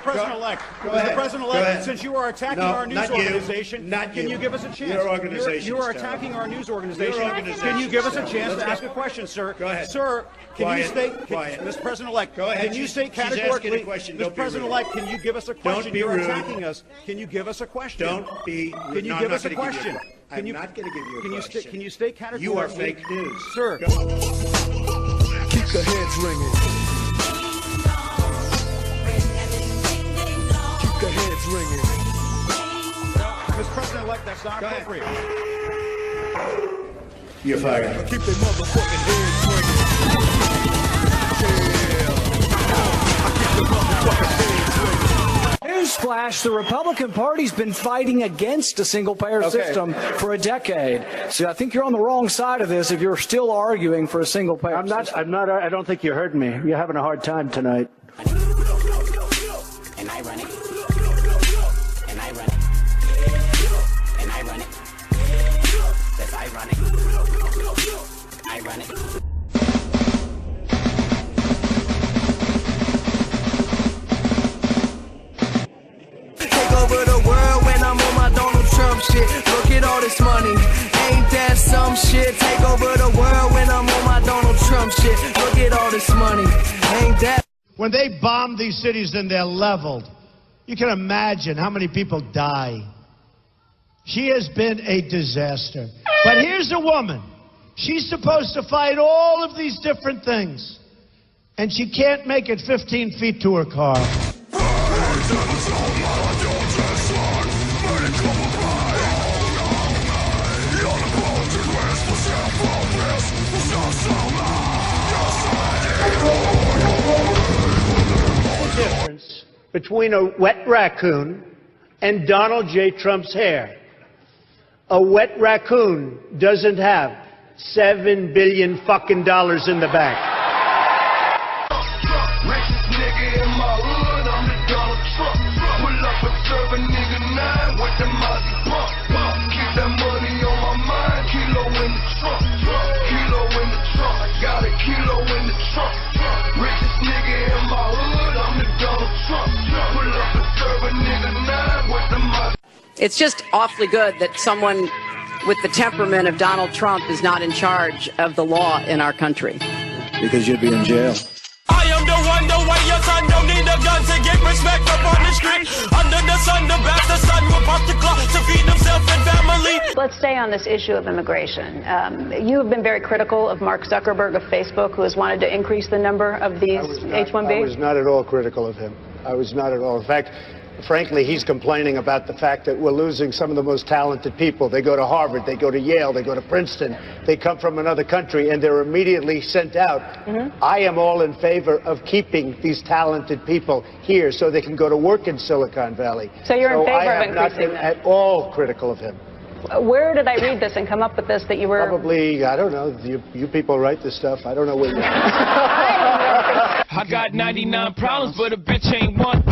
[SPEAKER 17] President-elect, Mr. President-elect, since you are attacking our news organization, can you give us a chance?
[SPEAKER 22] Your organization.
[SPEAKER 17] You are attacking our news organization. Can you give us a chance to ask a question, sir?
[SPEAKER 22] Go ahead.
[SPEAKER 17] Sir, can you state, Mr. President-elect, can you state categorically, Mr. President-elect, can you give us a question?
[SPEAKER 22] Don't be rude.
[SPEAKER 17] You're attacking us. Can you give us a question?
[SPEAKER 22] Don't be rude.
[SPEAKER 17] Can you give us a question?
[SPEAKER 22] I'm not going to give you a question.
[SPEAKER 17] Can you state categorically?
[SPEAKER 22] You are fake news.
[SPEAKER 17] Sir.
[SPEAKER 6] Keep the heads ringing. Keep the heads ringing.
[SPEAKER 17] Mr. President-elect, that's not appropriate.
[SPEAKER 22] You're fired.
[SPEAKER 6] Keep the motherfucking heads ringing. I keep the motherfucking heads ringing.
[SPEAKER 26] Newsflash, the Republican Party's been fighting against a single-payer system for a decade. So I think you're on the wrong side of this if you're still arguing for a single-payer system.
[SPEAKER 22] I don't think you heard me. You're having a hard time tonight.
[SPEAKER 3] And I run it. And I run it. And I run it. That's ironic. I run it.
[SPEAKER 21] Over the world when I'm on my Donald Trump shit. Look at all this money. Ain't that some shit? Take over the world when I'm on my Donald Trump shit. Look at all this money. Ain't that
[SPEAKER 4] When they bomb these cities and they're leveled, you can imagine how many people die. She has been a disaster. But here's a woman. She's supposed to fight all of these different things. And she can't make it 15 feet to her car. The difference between a wet raccoon and Donald J. Trump's hair. A wet raccoon doesn't have $7 billion fucking dollars in the bank.
[SPEAKER 6] Richest nigga in my hood, I'm the Donald Trump. Pull up a serving nigga 9 with the Mozzie pump. Keep that money on my mind, kilo in the trunk. Kilo in the trunk, got a kilo in the trunk. Richest nigga in my hood, I'm the Donald Trump. Pull up a serving nigga 9 with the Mozzie.
[SPEAKER 7] It's just awfully good that someone with the temperament of Donald Trump is not in charge of the law in our country.
[SPEAKER 8] Because you'd be in jail.
[SPEAKER 3] I am the one, the way your son don't need a gun to get respect up on the street. Under the sun, the bastard son will pop the clock to feed himself and family.
[SPEAKER 24] Let's stay on this issue of immigration. You have been very critical of Mark Zuckerberg of Facebook, who has wanted to increase the number of these H-1B.
[SPEAKER 25] I was not at all critical of him. I was not at all. In fact, frankly, he's complaining about the fact that we're losing some of the most talented people. They go to Harvard, they go to Yale, they go to Princeton, they come from another country, and they're immediately sent out. I am all in favor of keeping these talented people here so they can go to work in Silicon Valley.
[SPEAKER 24] So you're in favor of
[SPEAKER 25] I have not
[SPEAKER 24] increasing
[SPEAKER 25] been
[SPEAKER 24] them?
[SPEAKER 25] at all critical of him.
[SPEAKER 24] Where did I read this and come up with this that you were...
[SPEAKER 25] Probably, I don't know, you people write this stuff. I don't know where you
[SPEAKER 3] I got 99 problems, but a bitch ain't one.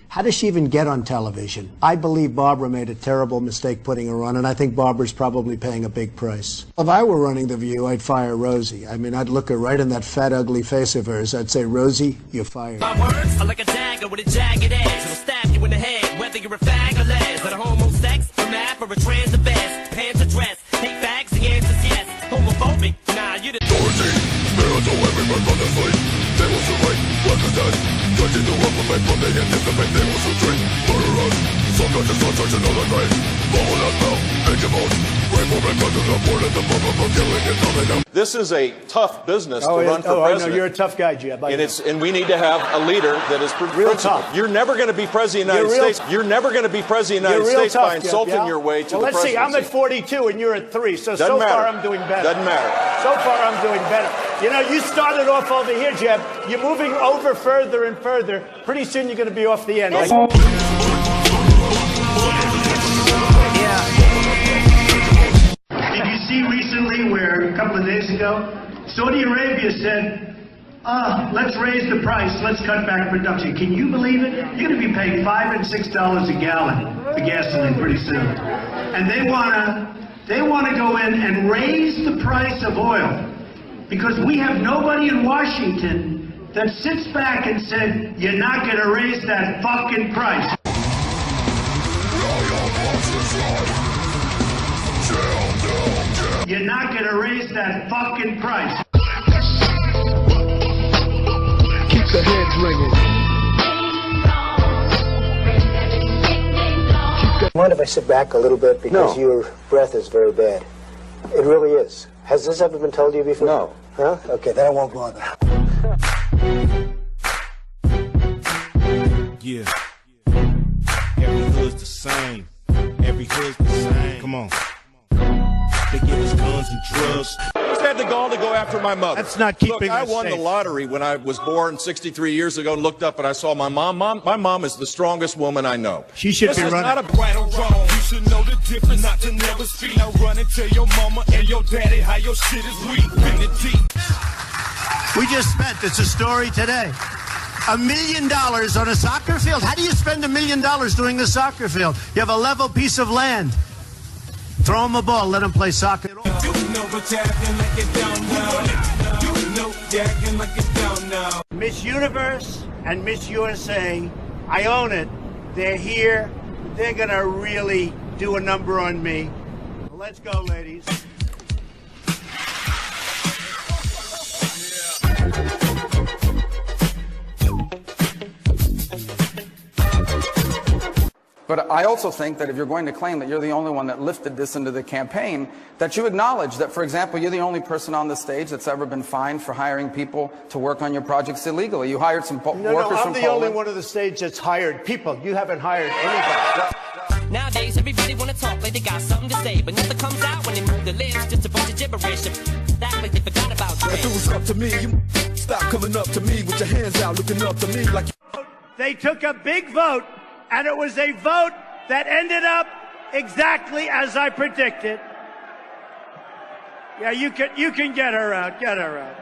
[SPEAKER 8] How does she even get on television? I believe Barbara made a terrible mistake putting her on, and I think Barbara's probably paying a big price. If I were running The View, I'd fire Rosie. I mean, I'd look her right in that fat, ugly face of hers. I'd say, Rosie, you're fired.
[SPEAKER 3] My words are like a dagger with a jagged edge. It'll stab you in the head, whether you're a fag or les. But a homo sex, a math, or a trans or best. Pants or dress, hate fags, the answer's yes. Homophobic, nah, you the... Dorothy, spiritual everyone from the sleep. They will survive, what is that? Judging the world will make what they anticipate. They will retreat, murder us. Some got this such another grave. Follow that spell, make a vote. Rainbow red guns are reported the purple for killing and telling them.
[SPEAKER 1] This is a tough business to run for
[SPEAKER 25] I
[SPEAKER 1] president.
[SPEAKER 25] know, you're a tough guy, Jeb.
[SPEAKER 1] And we need to have a leader that is
[SPEAKER 25] Real
[SPEAKER 1] principled.
[SPEAKER 25] tough.
[SPEAKER 1] You're never going to be president of the United States. You're never going to be president of the United States by insulting your way to the presidency.
[SPEAKER 25] Let's see, I'm at 42 and you're at 3, so
[SPEAKER 1] Doesn't matter.
[SPEAKER 25] far I'm doing better.
[SPEAKER 1] Doesn't matter.
[SPEAKER 25] So far I'm doing better. You know, you started off over here, Jeb. You're moving over further and further. Pretty soon you're going to be off the end.
[SPEAKER 2] Did you see recently where a couple of days ago, Saudi Arabia said, let's raise the price, let's cut back production. Can you believe it? You're going to be paying $5 and $6 a gallon for gasoline pretty soon. And they want to go in and raise the price of oil because we have nobody in Washington that sits back and said, you're not going to raise that fucking price. You're not going to raise that fucking price.
[SPEAKER 11] Keep the heads ringing.
[SPEAKER 25] Mind if I sit back a little bit because your breath is very bad? It really is. Has this ever been told to you before? No. Huh? Okay, then I won't bother.
[SPEAKER 21] Yeah. Every hood's the same. Every hood's the same. Come on. They give us guns and drugs.
[SPEAKER 1] I just had the gall to go after my mother.
[SPEAKER 25] That's not keeping
[SPEAKER 1] Look, I
[SPEAKER 25] us
[SPEAKER 1] won
[SPEAKER 25] safe.
[SPEAKER 1] the lottery when I was born 63 years ago and looked up and I saw my mom. My mom is the strongest woman I know.
[SPEAKER 25] She should
[SPEAKER 1] This
[SPEAKER 25] be
[SPEAKER 1] is
[SPEAKER 25] running.
[SPEAKER 1] not a
[SPEAKER 21] Right or wrong, you should know the difference. Not to never speak. Now run and tell your mama and your daddy how your shit is weak. Bend it deep.
[SPEAKER 25] We just spent, it's a story today, $1 million on a soccer field. How do you spend $1 million doing the soccer field? You have a level piece of land. Throw them a ball, let them play soccer. Miss Universe and Miss USA, I own it. They're here
[SPEAKER 2] they're going to really do a number on me. Let's go, ladies.
[SPEAKER 5] But I also think that if you're going to claim that you're the only one that lifted this into the campaign, that you acknowledge that, for example, you're the only person on the stage that's ever been fined for hiring people to work on your projects illegally. You hired some workers from Poland.
[SPEAKER 25] I'm the only one on the stage that's hired people. You haven't hired anybody.
[SPEAKER 3] Nowadays, everybody wanna talk like they got something to say, but nothing comes out when they move their lips. Just a bunch of gibberish. Act like they forgot about it.
[SPEAKER 11] If it was up to me, you stop coming up to me with your hands out, looking up to me like.
[SPEAKER 2] They took a big vote, and it was a vote that ended up exactly as I predicted. Yeah, you can get her out. Get her out.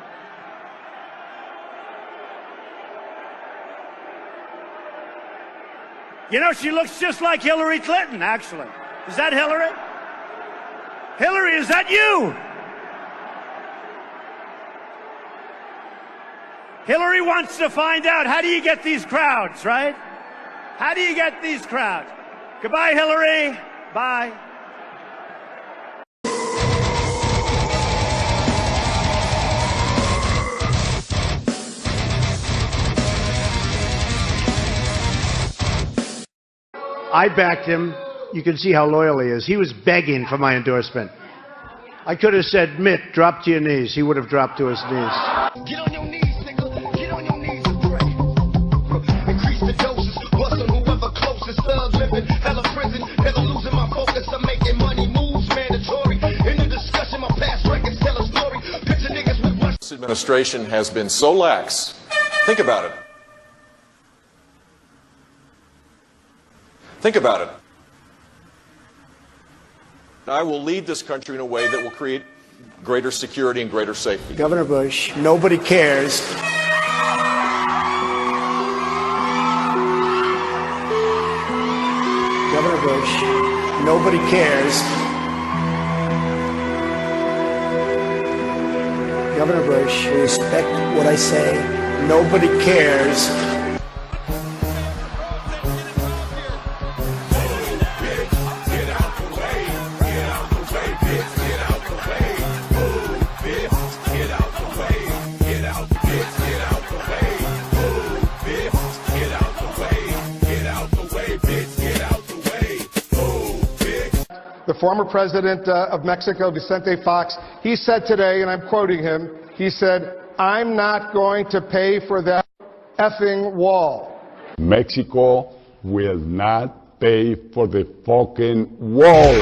[SPEAKER 2] You know, she looks just like Hillary Clinton, actually. Is that Hillary? Hillary, is that you? Hillary wants to find out, how do you get these crowds, right? How do you get these crowds? Goodbye, Hillary. Bye.
[SPEAKER 25] I backed him. You can see how loyal he is. He was begging for my endorsement. I could have said, Mitt, drop to your knees. He would have dropped to his knees.
[SPEAKER 11] Get on your knees, nigga. Get on your knees and pray. Increase the doses. Bust on whoever closest. Thug living. Hella prison. Never losing my focus. I'm making money moves mandatory. In the discussion, my past records tell a story. Picture niggas with one.
[SPEAKER 1] This administration has been so lax. Think about it. Think about it. I will lead this country in a way that will create greater security and greater safety.
[SPEAKER 25] Governor Bush, nobody cares. Governor Bush, nobody cares. Governor Bush, respect what I say. Nobody cares.
[SPEAKER 13] The former president of Mexico, Vicente Fox, he said today, and I'm quoting him, he said, "I'm not going to pay for that effing wall."
[SPEAKER 15] Mexico will not pay for the fucking wall.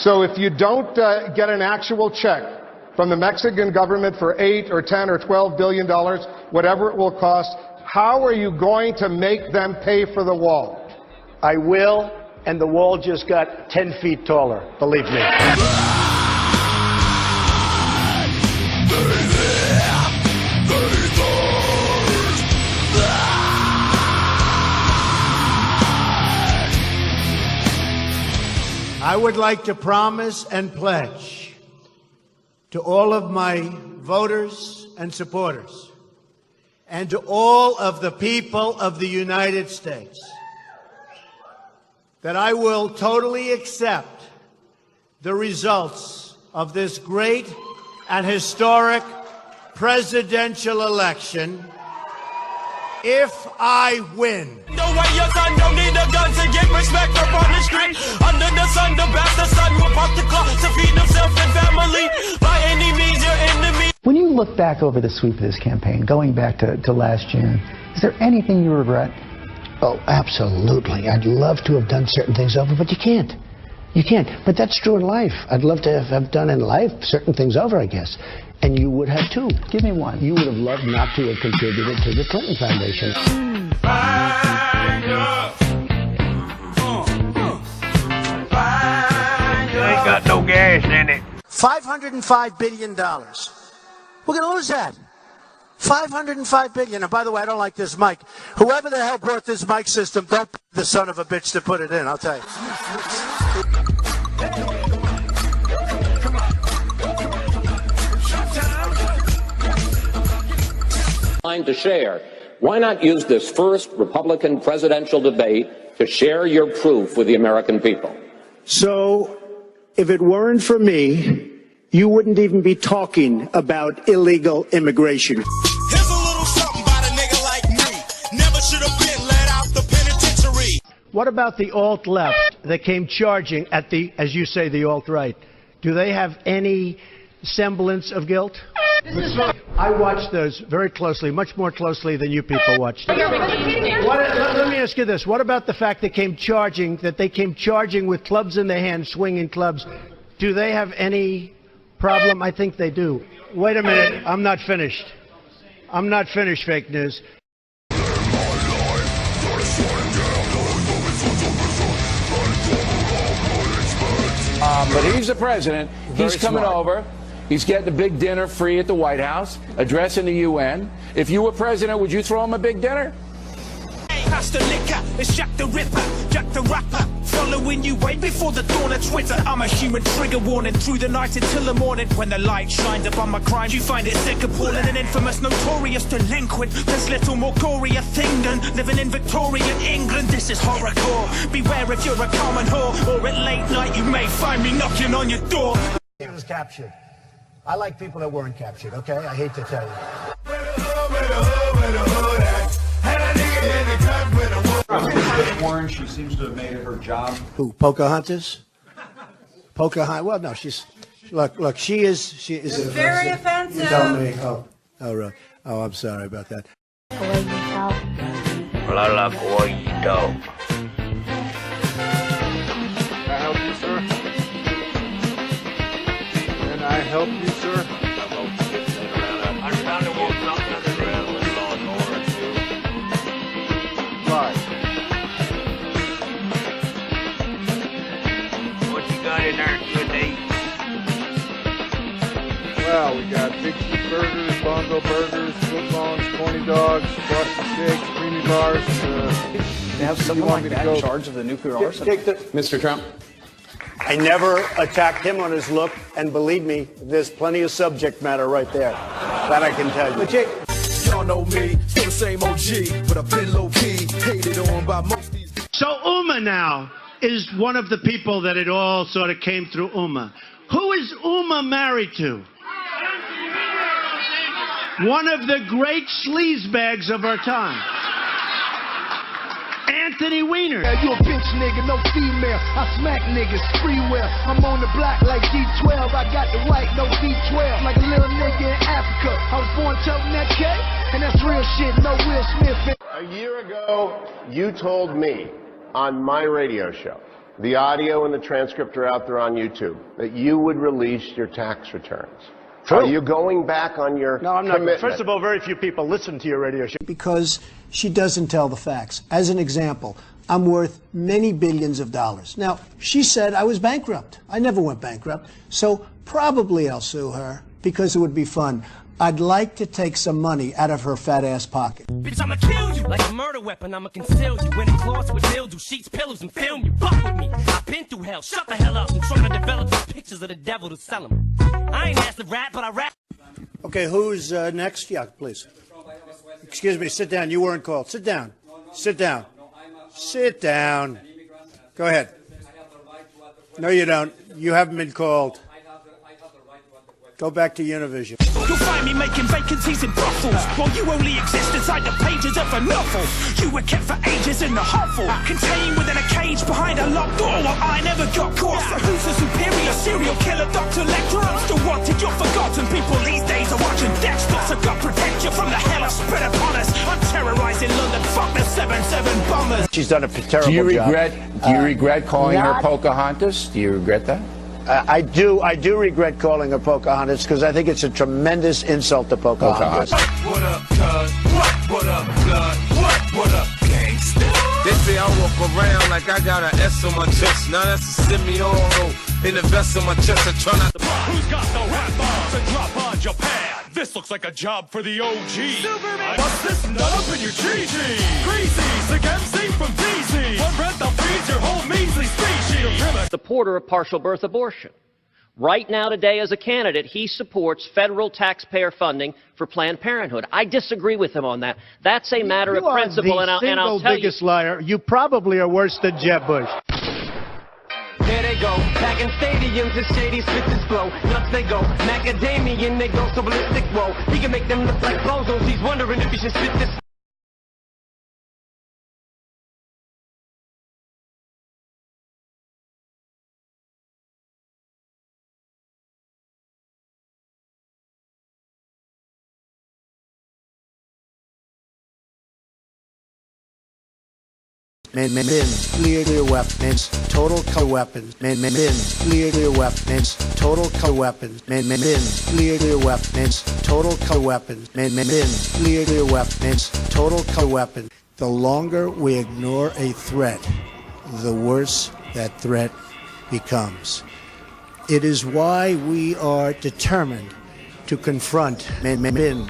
[SPEAKER 13] So if you don't get an actual check from the Mexican government for $8 or $10 or $12 billion, whatever it will cost, how are you going to make them pay for the wall?
[SPEAKER 25] I will, and the wall just got 10 feet taller, believe me.
[SPEAKER 2] I would like to promise and pledge to all of my voters and supporters and to all of the people of the United States that I will totally accept the results of this great and historic presidential election if I win.
[SPEAKER 3] The way your son don't need a gun to get respect up on the street. Under the sun, the bastard son will pop the clock to feed himself and family. By any means, your enemy.
[SPEAKER 19] When you look back over the sweep of this campaign, going back to last June, is there anything you regret?
[SPEAKER 8] Oh, absolutely. I'd love to have done certain things over, but you can't. You can't. But that's true in life. I'd love to have done in life certain things over, I guess. And you would have too.
[SPEAKER 19] Give me one.
[SPEAKER 8] You would have loved not to have contributed to the Clinton Foundation.
[SPEAKER 20] You ain't got no gas in
[SPEAKER 8] $505 billion. We're going to lose that. $505 billion. And by the way, I don't like this mic. Whoever the hell brought this mic system, don't be the son of a bitch to put it in, I'll tell you.
[SPEAKER 9] To share. Why not use this first Republican presidential debate to share your proof with the American people?
[SPEAKER 10] So, if it weren't for me, you wouldn't even be talking about illegal immigration.
[SPEAKER 11] Here's a little something about a nigga like me. Never should have been let out the penitentiary.
[SPEAKER 22] What about the alt-left that came charging at the, as you say, the alt-right? Do they have any semblance of guilt? I watched those very closely, much more closely than you people watched. Let me ask you this. What about the fact they came charging with clubs in their hands, swinging clubs? Do they have any problem? I think they do. Wait a minute. I'm not finished. I'm not finished, fake news.
[SPEAKER 14] But he's the president. He's coming over. He's getting a big dinner free at the White House, addressing the UN. If you were president, would you throw him a big dinner?
[SPEAKER 11] Pass the liquor, it's Jack the Ripper, Jack the Rapper. Following you way before the dawn of Twitter. I'm a human trigger warning through the night until the morning. When the light shines upon my crimes, you find it sick, appalling, and infamous, notorious delinquent. There's little more gory a thing than living in Victorian England. This is horrorcore. Beware if you're a common whore, or at late night you may find me knocking on your door.
[SPEAKER 8] He was captured. I like people that weren't captured, okay? I hate to tell you.
[SPEAKER 17] Warren, she seems to have made it her job.
[SPEAKER 8] Who, Pocahontas? Pocahontas, well, no, look, she is.
[SPEAKER 12] It's very offensive.
[SPEAKER 8] You tell me. Right. Oh, I'm sorry about that.
[SPEAKER 18] Hola, pollito.
[SPEAKER 6] Can I help you, sir? Can I help you, sir?
[SPEAKER 18] I'm trying to walk something underground with law and order, too.
[SPEAKER 6] Right.
[SPEAKER 18] What you got in there good to eat?
[SPEAKER 6] Well, we got big cheese burgers, bongo burgers, foot longs, corny dogs, frosty shakes, creamy bars.
[SPEAKER 5] They have someone like that in charge of the nuclear arsenal.
[SPEAKER 14] Mr. Trump?
[SPEAKER 25] I never attacked him on his look, and believe me, there's plenty of subject matter right there. That I can tell you.
[SPEAKER 11] Y'all know me, still the same OG, but I've been low-key, hated on by most of these.
[SPEAKER 22] So Uma now is one of the people that it all sort of came through Uma. Who is Uma married to? One of the great sleazebags of our time. Anthony Weiner.
[SPEAKER 11] Yeah, you a bitch nigga, no female. I smack niggas freeware. I'm on the block like D12. I got the right, no D12. Like a little nigga in Africa. I was born toting that K, and that's real shit. No Will Smith.
[SPEAKER 20] A year ago, you told me on my radio show, the audio and the transcript are out there on YouTube, that you would release your tax returns. True. Are you going back on your
[SPEAKER 25] No, I'm not.
[SPEAKER 20] commitment?
[SPEAKER 25] First of all, very few people listen to your radio show.
[SPEAKER 8] Because she doesn't tell the facts. As an example, I'm worth many billions of dollars. Now, she said I was bankrupt. I never went bankrupt. So probably I'll sue her because it would be fun. I'd like to take some money out of her fat ass pocket.
[SPEAKER 23] Bitch, I'ma kill you like a murder weapon. I'ma conceal you in a closet with mildew, sheets, pillows, and film you. Fuck with me. I've been through hell. Shut the hell up. I'm trying to develop these pictures of the devil to sell them. I ain't asked to rap, but I rap.
[SPEAKER 8] Okay, who's next? Yeah, please. Excuse me, sit down. You weren't called. Sit down. Sit down. Sit down. Go ahead. No, you don't. You haven't been called. Go back to Univision.
[SPEAKER 11] You'll find me making vacancies in Brussels, while you only exist inside the pages of a novel. You were kept for ages in the hovel, contained within a cage behind a locked door. Well, I never got caught. So who's the superior serial killer, Dr. Lecter? I'm still wanted. You're forgotten. People these days are watching Dexter. So God protect you from the hell I spread upon us. I'm terrorizing London. Fuck the 7-7 bombers.
[SPEAKER 25] She's done a terrible
[SPEAKER 14] Do you
[SPEAKER 25] job.
[SPEAKER 14] regret calling her
[SPEAKER 25] not-
[SPEAKER 14] Pocahontas? Do you regret that?
[SPEAKER 25] I do regret calling her Pocahontas because I think it's a tremendous insult to Pocahontas.
[SPEAKER 11] What up, cuz? What up, blood? What up, gangsta?
[SPEAKER 4] They say I walk around like I got an S on my chest. Now that's a semi-auto in the vest on my chest. I try not to.
[SPEAKER 7] Who's got the rap bombs and drop on Japan? This looks like a job for the OG. Superman! Bust this nut up in your GG. Greasy, sick MC from DC. One breath I'll freeze your whole measly species.
[SPEAKER 16] Supporter of partial birth abortion. Right now, today, as a candidate, he supports federal taxpayer funding for Planned Parenthood. I disagree with him on that. That's a matter of principle, and I'll tell you.
[SPEAKER 25] You are the single biggest liar. You probably are worse than Jeb Bush.
[SPEAKER 23] There they go, back in stadiums, the shady spit this flow. Nuts they go, macadamian, they go so ballistic, whoa. He can make them look like bozos, he's wondering if he should spit this.
[SPEAKER 8] Men, clear weapons, total weapons. Men, clear weapons, total weapons. Men, clear weapons, total weapons. Men, clear weapons, total weapons. The longer we ignore a threat, the worse that threat becomes. It is why we are determined to confront men in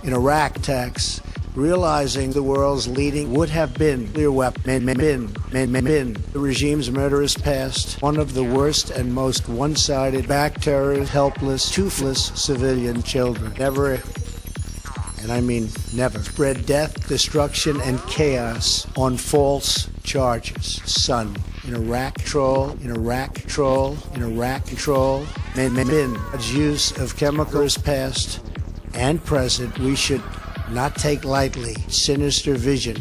[SPEAKER 8] Iraq attacks, realizing the world's leading would have been clear weapon the regime's murderous past, one of the worst and most one-sided, back terror, helpless, toothless civilian children. Never, and I mean never, spread death, destruction, and chaos on false charges. Son, in Iraq control, use of chemicals past and present, we should not take lightly sinister vision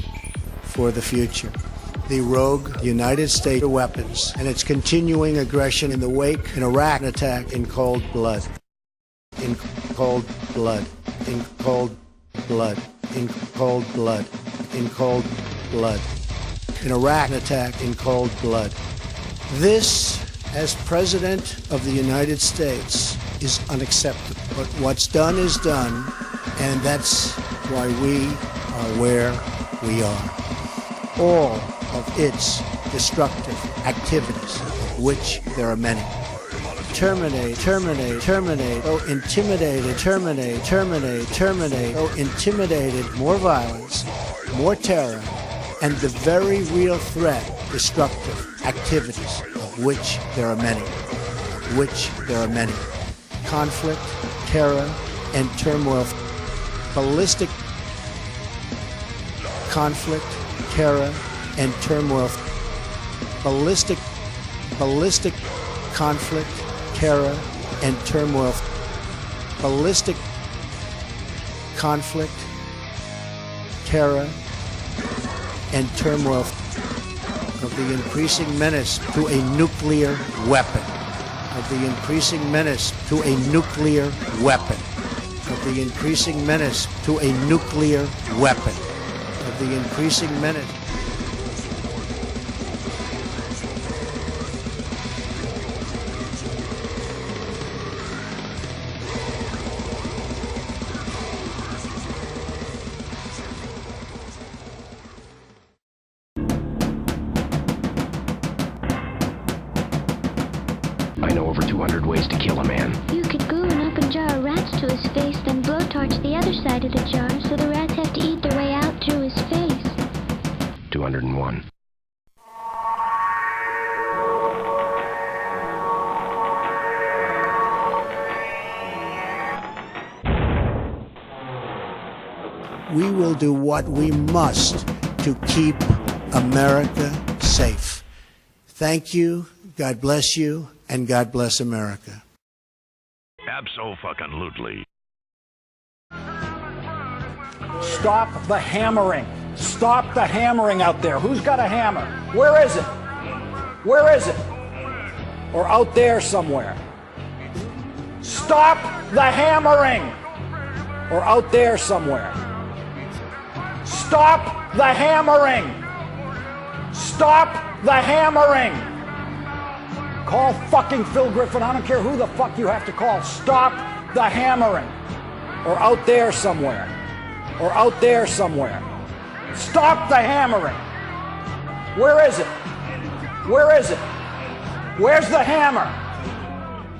[SPEAKER 8] for the future. The rogue United States weapons and its continuing aggression in the wake in Iraq attack in cold blood. In cold blood. In cold blood. In cold blood. In cold blood. In Iraq attack in cold blood. This, as President of the United States, is unacceptable. But what's done is done, and that's why we are where we are. All of its destructive activities, of which there are many. Terminate, oh intimidated, oh intimidated, more violence, more terror, and the very real threat, destructive activities, of which there are many. Conflict, terror, and turmoil. Ballistic conflict, terror, and turmoil. Ballistic conflict, terror, and turmoil. Ballistic conflict, terror, and turmoil of the increasing menace to a nuclear weapon. Of the increasing menace to a nuclear weapon. Of the increasing menace to a nuclear weapon. Of the increasing menace.
[SPEAKER 21] I know over 200 ways to kill a man.
[SPEAKER 24] You could glue an open jar of rats to his face, then blowtorch the other side of the jar, so the rats have to eat their way out through his face.
[SPEAKER 21] 201.
[SPEAKER 8] We will do what we must to keep America safe. Thank you, God bless you, and God bless America.
[SPEAKER 26] Abso-fucking-lutely.
[SPEAKER 17] Stop the hammering. Stop the hammering out there. Who's got a hammer? Where is it? Where is it? Or out there somewhere. Stop the hammering. Or out there somewhere. Stop the hammering. Stop the hammering. Call fucking Phil Griffin. I don't care who the fuck you have to call. Stop the hammering. Or out there somewhere. Or out there somewhere. Stop the hammering. Where is it? Where is it? Where's the hammer?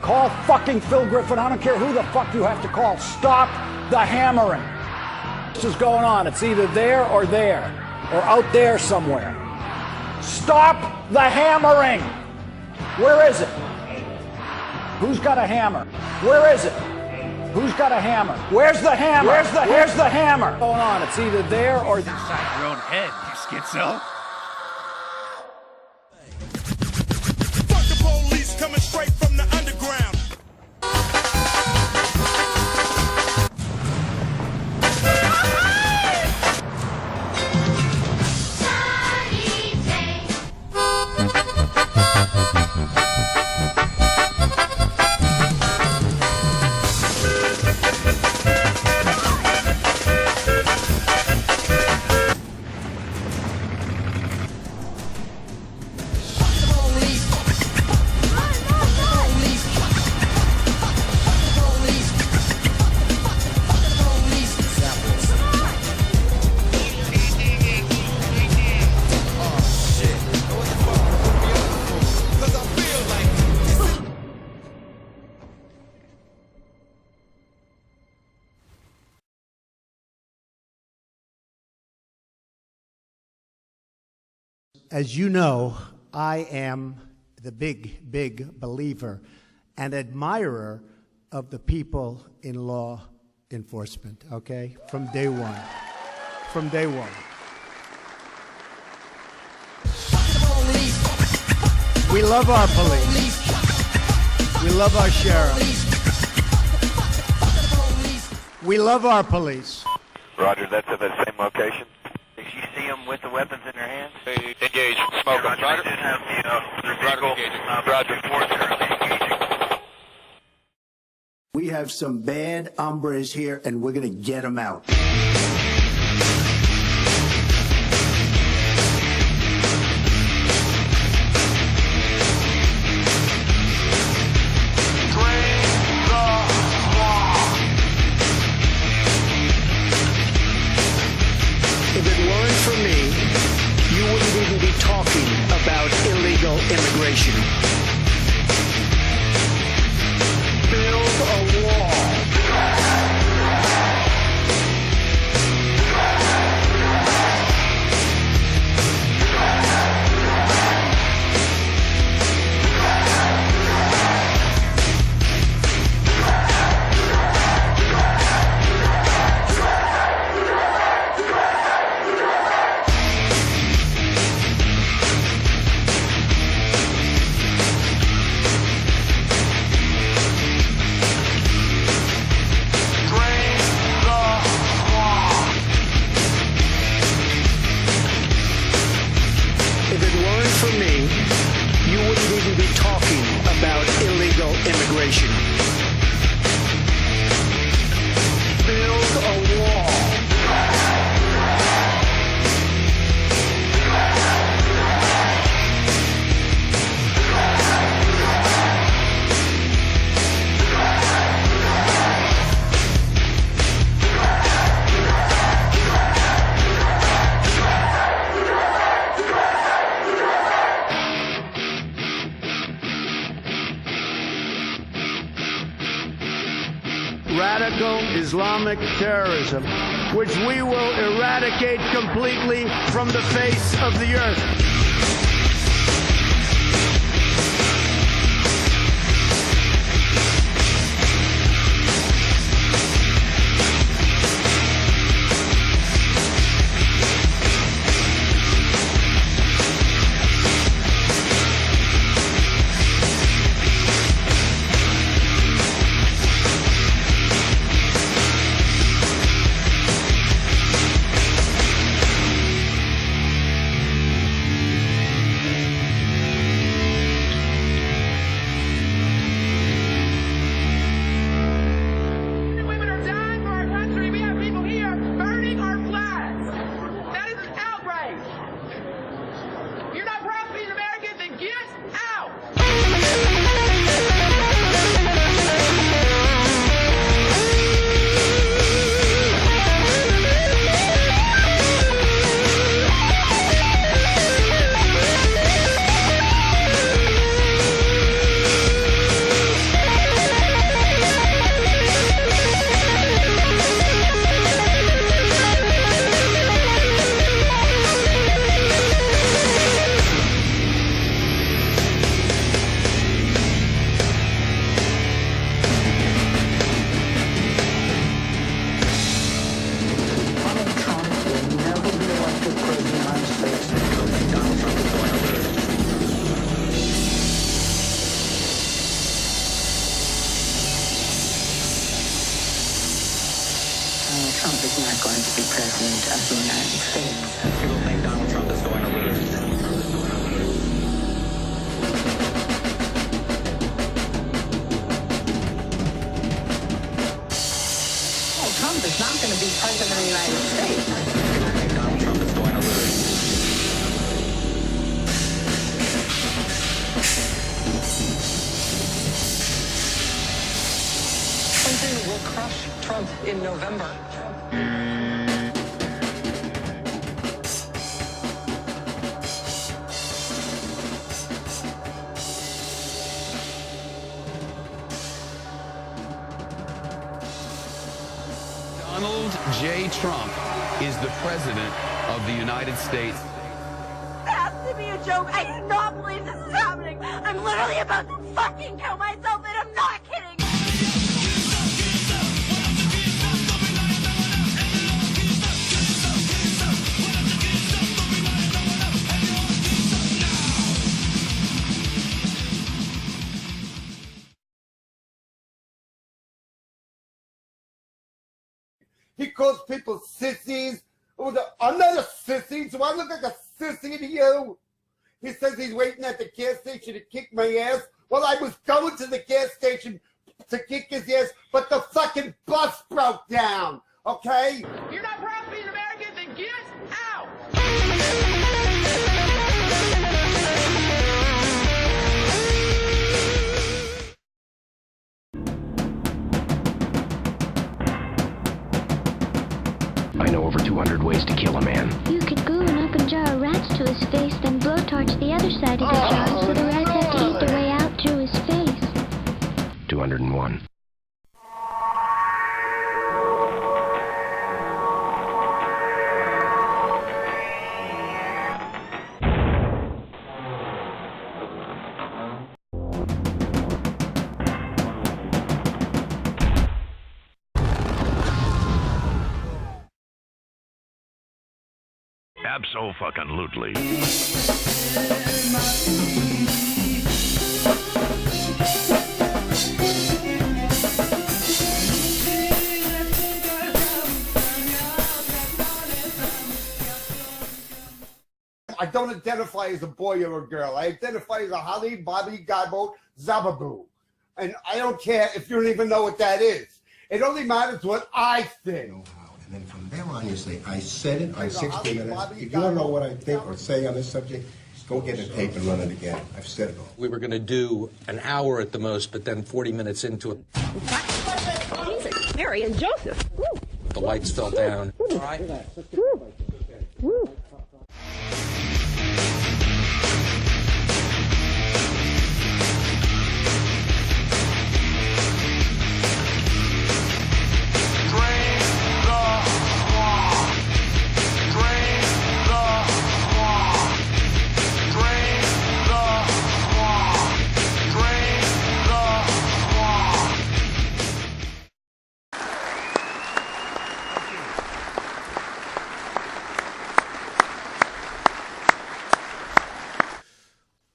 [SPEAKER 17] Call fucking Phil Griffin. I don't care who the fuck you have to call. Stop the hammering. This is going on. It's either there or out there somewhere. Stop the hammering. Where is it? Who's got a hammer? Where is it? Who's got a hammer? Where's the hammer? Where's the hammer? What's going on? It's either there or
[SPEAKER 1] inside your own head, you schizo.
[SPEAKER 7] Fuck the police coming straight from the underground.
[SPEAKER 8] As you know, I am the big believer and admirer of the people in law enforcement, okay? From day one. From day one. We love our police. We love our sheriff. We love our police.
[SPEAKER 2] Roger, that's at that same location.
[SPEAKER 18] Did you see them with the weapons in their hands?
[SPEAKER 2] Engage. Smoke them.
[SPEAKER 18] Roger. Did have the vehicle. Roger.
[SPEAKER 8] We have some bad hombres here, and we're going to get them out.
[SPEAKER 10] If it weren't for me, you wouldn't even be talking about illegal immigration. Build a wall. If it weren't for me, you wouldn't even be talking about illegal immigration. Build a wall. Radical Islamic terrorism, which we will eradicate completely from the face of the earth.
[SPEAKER 3] Donald Trump is not going to be president of the United States. People think Donald Trump is going to lose. Trump is not going to be president of the United States. People think Donald Trump is going to lose. Clinton will crush Trump in November.
[SPEAKER 9] Donald J. Trump is the President of the United States.
[SPEAKER 13] It has to be a joke. I do not believe this is happening. I'm literally about to fucking kill myself, and I'm not kidding.
[SPEAKER 6] He calls people sissies. I'm not a sissy. Do I look like a sissy to you? He says he's waiting at the gas station to kick my ass. Well, I was going to the gas station to kick his ass, but the fucking bus broke down. Okay?
[SPEAKER 11] You're not proud of being American? Then get out!
[SPEAKER 21] I know over 200 ways to kill a man.
[SPEAKER 24] You could glue an open jar of rats to his face, then blowtorch the other side of the jar so the rats have to eat their way out through his face.
[SPEAKER 21] 201.
[SPEAKER 15] Abso-fucking-lutely.
[SPEAKER 6] I don't identify as a boy or a girl. I identify as a Holly, Bobby, Gabo, Zababoo. And I don't care if you don't even know what that is. It only matters what I think.
[SPEAKER 19] And then from there on, you say, I said it on 60 Minutes. If you don't know what I think or say on this subject, go get a tape and run it again. I've said it all.
[SPEAKER 26] We were going to do an hour at the most, but then 40 minutes into it,
[SPEAKER 13] Jesus, Mary and Joseph.
[SPEAKER 26] the lights fell down. All right.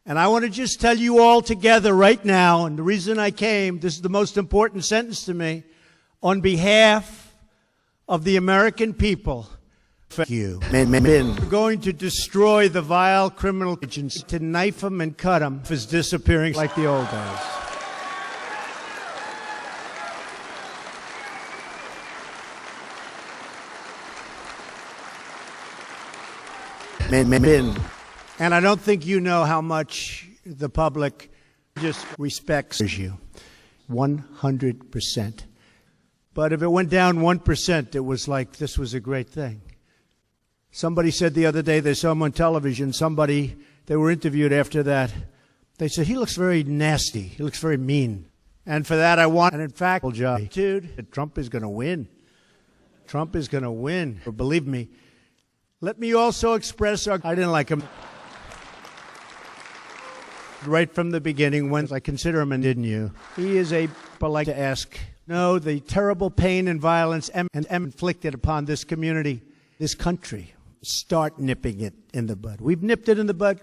[SPEAKER 22] And I want to just tell you all together right now, and the reason I came, this is the most important sentence to me, on behalf of the American people, you. We're going to destroy the vile criminal agents, to knife them and cut them if it's disappearing like the old days. And I don't think you know how much the public just respects you. 100%. But if it went down 1%, it was like this was a great thing. Somebody said the other day, they saw him on television, they were interviewed after that. They said, he looks very nasty. He looks very mean. And for that, and in fact, dude, Trump is going to win. Trump is going to win. But believe me, let me also express I didn't like him right from the beginning when I consider him, and didn't you? He is like to ask, no, the terrible pain and violence inflicted upon this community, this country. Start nipping it in the bud. We've nipped it in the bud.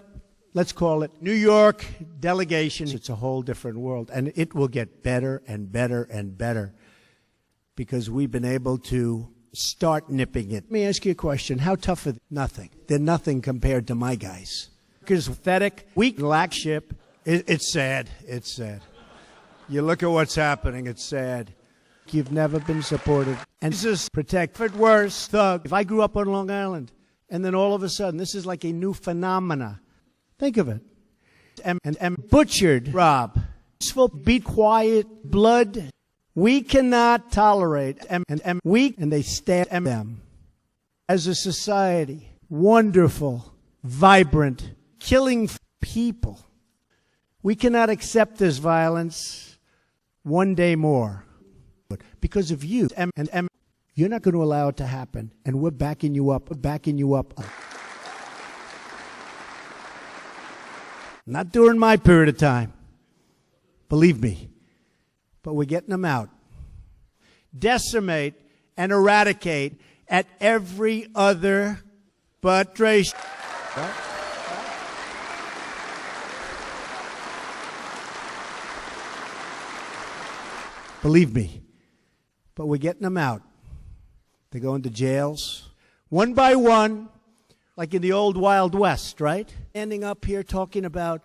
[SPEAKER 22] Let's call it New York delegation. It's a whole different world, and it will get better and better and better because we've been able to
[SPEAKER 8] start nipping it. Let me ask you a question. How tough are they? Nothing. They're nothing compared to my guys. Because pathetic, weak, lack ship. It's sad. It's sad. You look at what's happening. It's sad. You've never been supported. And this is protect. If it worse, thug. If I grew up on Long Island, and then all of a sudden, this is like a new phenomena. Think of it. And butchered, Rob. Be quiet, blood. We cannot tolerate and they stab them. As a society, wonderful, vibrant, killing people. We cannot accept this violence one day more. Because of you. And you're not going to allow it to happen. And we're backing you up. We're backing you up. Not during my period of time. Believe me. But we're getting them out. Decimate and eradicate at every other but race. Right? Believe me. But we're getting them out. They go into jails. One by one, like in the old Wild West, right? Standing up here talking about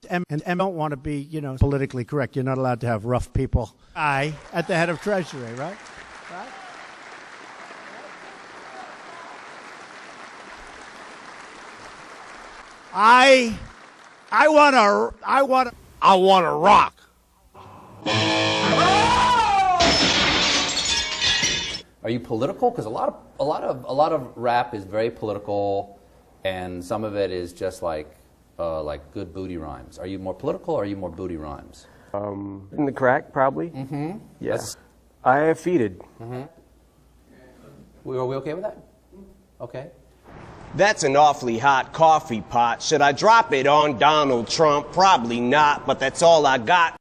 [SPEAKER 8] and don't want to be, politically correct. You're not allowed to have rough people. At the head of Treasury, right? Right? I want to rock.
[SPEAKER 4] Are you political? Because a lot of rap is very political, and some of it is just like good booty rhymes. Are you more political, or are you more booty rhymes?
[SPEAKER 5] In the crack, probably.
[SPEAKER 4] Mm-hmm.
[SPEAKER 5] Yes. I have feeded.
[SPEAKER 4] Mm-hmm. Are we okay with that? Okay.
[SPEAKER 12] That's an awfully hot coffee pot. Should I drop it on Donald Trump? Probably not, but that's all I got.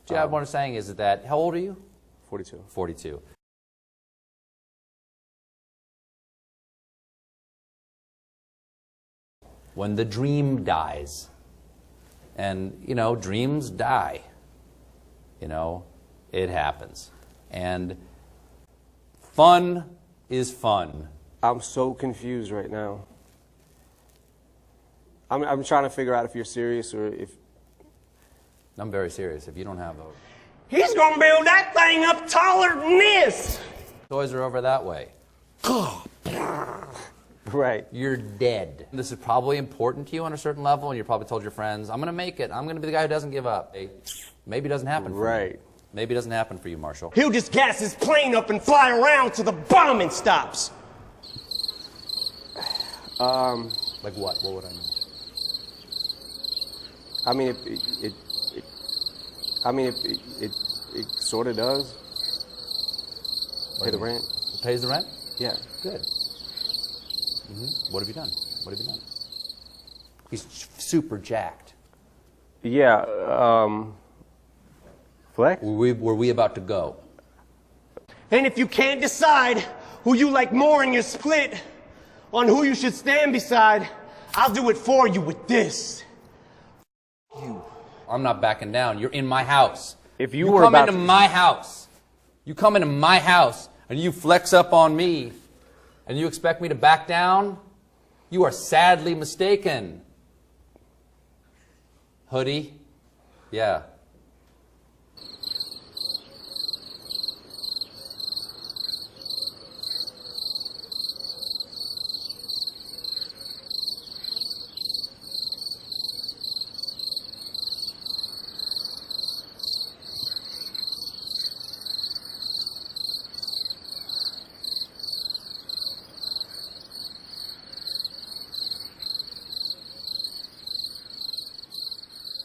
[SPEAKER 4] Jad, what I'm saying is that, how old are you?
[SPEAKER 5] 42.
[SPEAKER 4] 42. When the dream dies, and, dreams die, it happens. And fun is fun.
[SPEAKER 5] I'm so confused right now. I'm trying to figure out if you're serious or if...
[SPEAKER 4] I'm very serious. If you don't have a...
[SPEAKER 12] He's gonna build that thing up taller than this!
[SPEAKER 4] Toys are over that way.
[SPEAKER 5] Right.
[SPEAKER 4] You're dead. This is probably important to you on a certain level, and you probably told your friends, I'm gonna make it. I'm gonna be the guy who doesn't give up. Maybe it doesn't happen for you. Maybe it doesn't happen for you, Marshall.
[SPEAKER 12] He'll just gas his plane up and fly around till the bombing stops.
[SPEAKER 4] Like what? What would I mean?
[SPEAKER 5] I mean, it sort of does. Pay the rent.
[SPEAKER 4] It pays the rent?
[SPEAKER 5] Yeah.
[SPEAKER 4] Good. What have you done? What have you done? He's super jacked.
[SPEAKER 5] Yeah. Flex?
[SPEAKER 4] Were we about to go?
[SPEAKER 12] And if you can't decide who you like more in your split on who you should stand beside, I'll do it for you with this.
[SPEAKER 4] I'm not backing down. You're in my house.
[SPEAKER 5] If you
[SPEAKER 4] come into my house, you come into my house and you flex up on me and you expect me to back down, you are sadly mistaken. Hoodie? Yeah.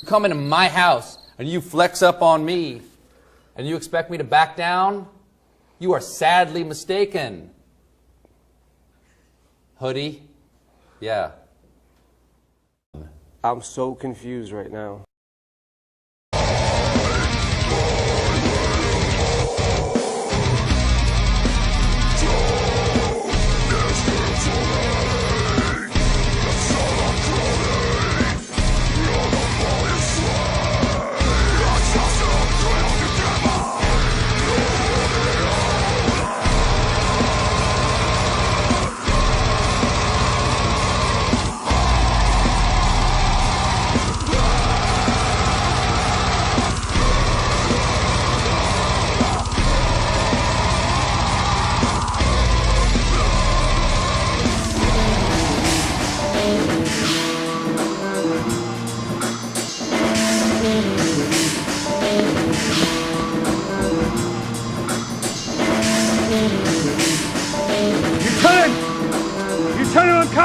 [SPEAKER 4] Come into my house and you flex up on me and you expect me to back down, you are sadly mistaken. Hoodie? Yeah.
[SPEAKER 5] I'm so confused right now.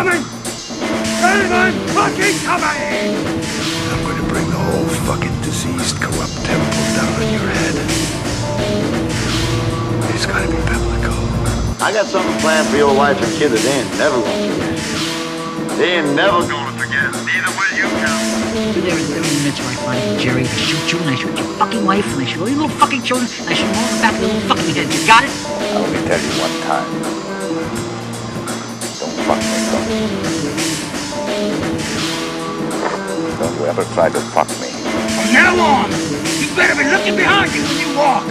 [SPEAKER 6] coming! Demon fucking coming!
[SPEAKER 21] I'm going to bring the whole fucking diseased, corrupt temple down on your head. It's got to be biblical.
[SPEAKER 14] I got something planned for your wife and kid that they ain't never gonna forget. They ain't never gonna forget. Neither will you, Count.
[SPEAKER 15] There in the minutes where I find you, Jerry, I shoot you, and I shoot your fucking wife, and I shoot all your little fucking children, and I shoot them all in the back of their little fucking heads. You got it?
[SPEAKER 14] Now, let me tell you one time. Don't fuck me, don't you ever try to fuck me.
[SPEAKER 6] From now on, you better be looking behind you when you walk.